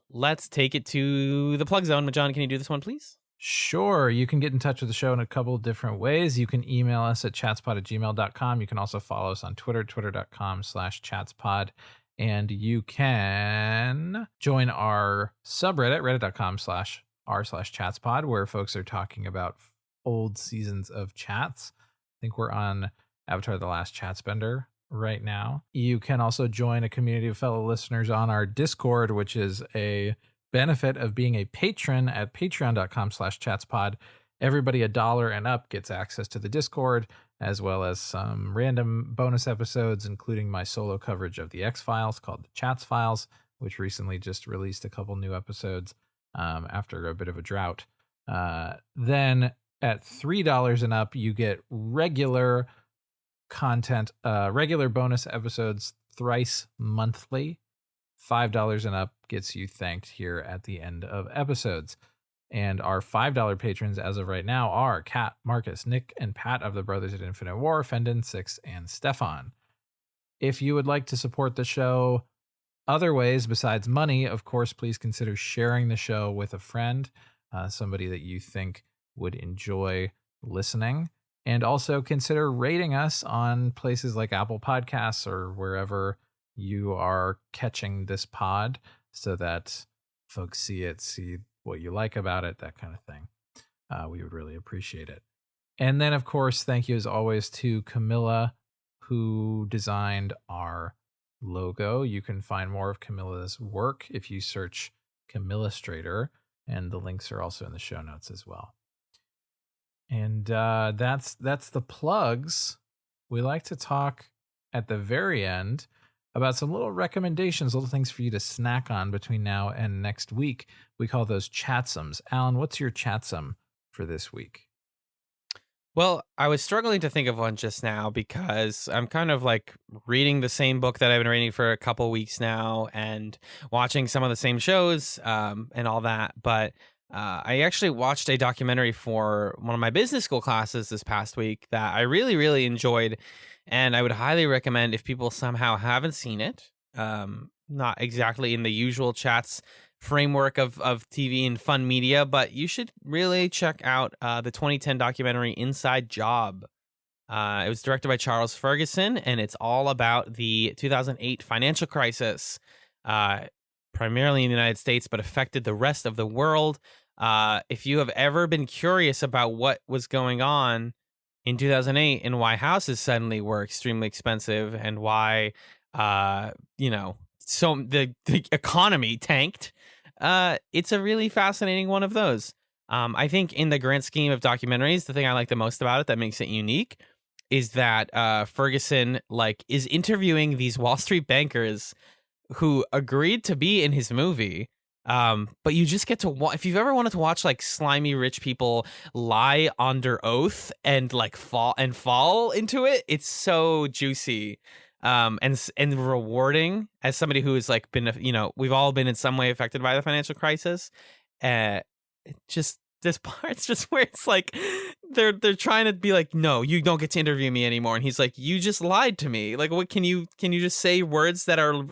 Let's take it to the plug zone. John, can you do this one, please? Sure. You can get in touch with the show in a couple of different ways. You can email us at chatspod@gmail.com. You can also follow us on Twitter, twitter.com/chatspod. And you can join our subreddit, reddit.com/r/chatspod, where folks are talking about old seasons of chats. I think we're on Avatar: The Last Chatspender right now. You can also join a community of fellow listeners on our Discord, which is a benefit of being a patron at patreon.com/chatspod. Everybody $1 and up gets access to the Discord, as well as some random bonus episodes, including my solo coverage of the X-Files called the Chats Files, which recently just released a couple new episodes after a bit of a drought. Then at $3 and up, you get regular content, regular bonus episodes thrice monthly. $5 and up gets you thanked here at the end of episodes. And our $5 patrons as of right now are Kat, Marcus, Nick, and Pat of the Brothers at Infinite War, Fendon, Six, and Stefan. If you would like to support the show other ways besides money, of course, please consider sharing the show with a friend, somebody that you think would enjoy listening. And also consider rating us on places like Apple Podcasts or wherever you are catching this pod so that folks see it, see what you like about it, that kind of thing. We would really appreciate it. And then, of course, thank you as always to Camilla, who designed our logo. You can find more of Camilla's work if you search Camillastrator, and the links are also in the show notes as well. And that's the plugs. We like to talk at the very end about some little recommendations, little things for you to snack on between now and next week. We call those chatsums. Alan, what's your chatsum for this week? Well, I was struggling to think of one just now because I'm kind of like reading the same book that I've been reading for a couple weeks now and watching some of the same shows and all that. But I actually watched a documentary for one of my business school classes this past week that I really, really enjoyed. And I would highly recommend if people somehow haven't seen it, not exactly in the usual chats framework of TV and fun media, but you should really check out the 2010 documentary Inside Job. It was directed by Charles Ferguson, and it's all about the 2008 financial crisis, primarily in the United States, but affected the rest of the world. If you have ever been curious about what was going on in 2008 and why houses suddenly were extremely expensive and why, so the economy tanked, it's a really fascinating one of those. I think in the grand scheme of documentaries, the thing I like the most about it that makes it unique is that Ferguson is interviewing these Wall Street bankers who agreed to be in his movie. But you just get to if you've ever wanted to watch slimy rich people lie under oath and fall into it, it's so juicy, and rewarding as somebody who has been, we've all been in some way affected by the financial crisis. Just this part's just where it's they're trying to be no, you don't get to interview me anymore. And he's like, you just lied to me. What can you just say words that are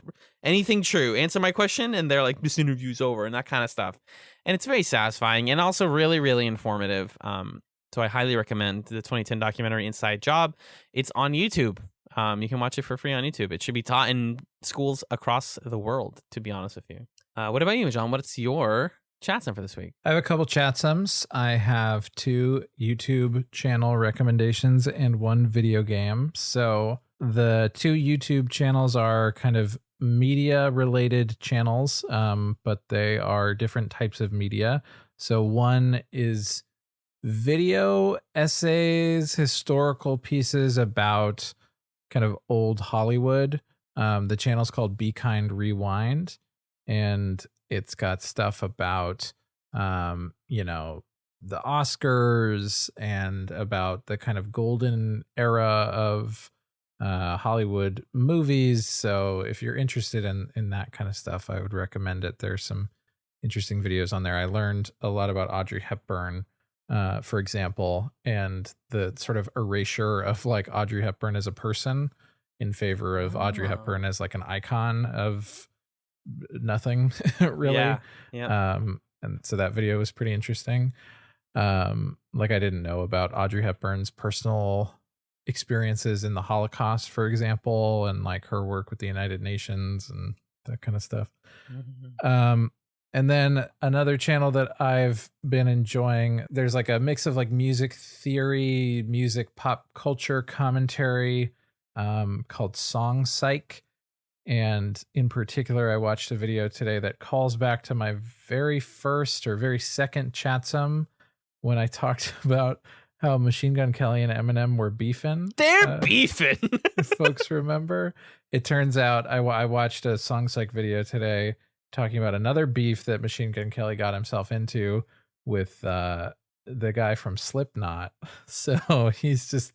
anything true? Answer my question. And they're like, this interview's over, and that kind of stuff. And it's very satisfying and also really, really informative. So I highly recommend the 2010 documentary Inside Job. It's on YouTube. You can watch it for free on YouTube. It should be taught in schools across the world, to be honest with you. What about you, John? What's your chatsum for this week? I have a couple chatsums. I have 2 YouTube channel recommendations and 1 video game. So the 2 YouTube channels are kind of media related channels, but they are different types of media. So one is video essays, historical pieces about kind of old Hollywood. The channel's called Be Kind Rewind, and it's got stuff about, the Oscars and about the kind of golden era of Hollywood movies. So if you're interested in that kind of stuff, I would recommend it. There's some interesting videos on there. I learned a lot about Audrey Hepburn, for example, and the sort of erasure of like Audrey Hepburn as a person in favor of Audrey Hepburn as like an icon of nothing, really. Yeah. And so that video was pretty interesting. Like I didn't know about Audrey Hepburn's personal experiences in the Holocaust, for example, and like her work with the United Nations and that kind of stuff. And then another channel that I've been enjoying, there's like a mix of like music theory, music pop culture commentary, called Song Psych. And in particular, I watched a video today that calls back to my very first or very second chatsum when I talked about how Machine Gun Kelly and Eminem were beefing. They're beefing. If folks remember, it turns out I watched a Song Psych video today talking about another beef that Machine Gun Kelly got himself into with the guy from Slipknot. So he's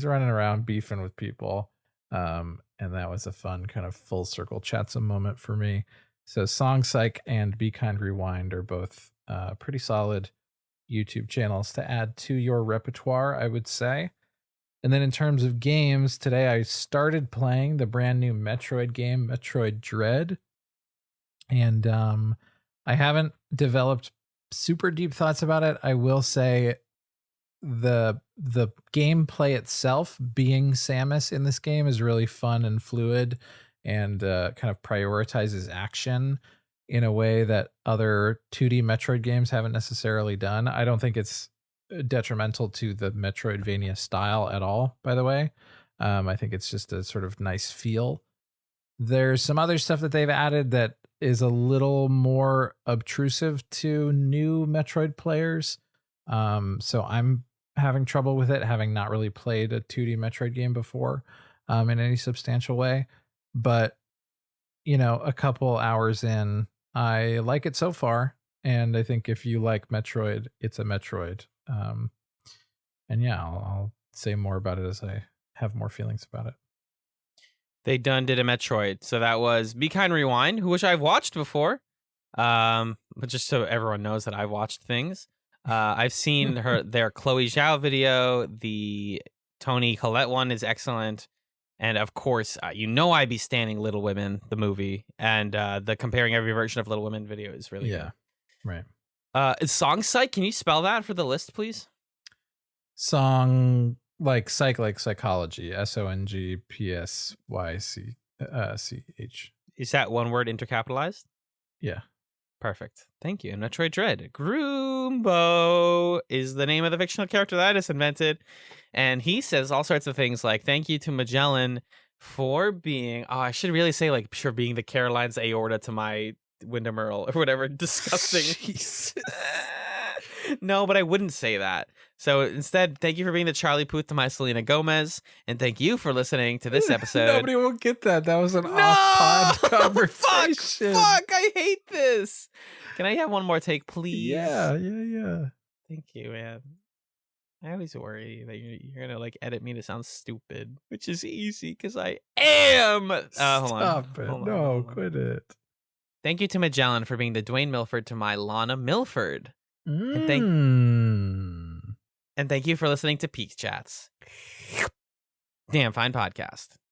running around beefing with people. And that was a fun kind of full circle chatsum moment for me. So Song Psych and Be Kind Rewind are both pretty solid YouTube channels to add to your repertoire, I would say. And then in terms of games, today I started playing the brand new Metroid game, Metroid Dread. And I haven't developed super deep thoughts about it. I will say the gameplay itself, being Samus in this game, is really fun and fluid and kind of prioritizes action in a way that other 2D Metroid games haven't necessarily done. I don't think it's detrimental to the Metroidvania style at all, by the way. I think it's just a sort of nice feel. There's some other stuff that they've added that is a little more obtrusive to new Metroid players. So I'm having trouble with it, having not really played a 2D Metroid game before in any substantial way. But, a couple hours in, I like it so far. And I think if you like Metroid, it's a Metroid. And yeah, I'll say more about it as I have more feelings about it. They done did a Metroid. So that was Be Kind Rewind, which I've watched before. But just so everyone knows that I've watched things. I've seen their Chloe Zhao video. The Toni Collette one is excellent. And of course, I be standing Little Women, the movie. And the comparing every version of Little Women video is really good. Right. Is Song Psych? Can you spell that for the list, please? Song, like psych, like psychology, SONGPSYCH. Is that one word intercapitalized? Yeah. Perfect. Thank you. Metroid Dread. Groombo is the name of the fictional character that I just invented. And he says all sorts of things like, thank you to Magellan for being, I should really say like, for being the Caroline's aorta to my Wyndham Earl or whatever. Disgusting. No, but I wouldn't say that. So instead, thank you for being the Charlie Puth to my Selena Gomez. And thank you for listening to this episode. Nobody will get that. That was an off-pod conversation. Fuck, I hate this. Can I have one more take, please? Yeah. Thank you, man. I always worry that you're going to like edit me to sound stupid, which is easy because I am. Stop it. No, quit it. Thank you to Magellan for being the Dwayne Milford to my Lana Milford. And thank you for listening to PeaksChatz. Damn fine podcast.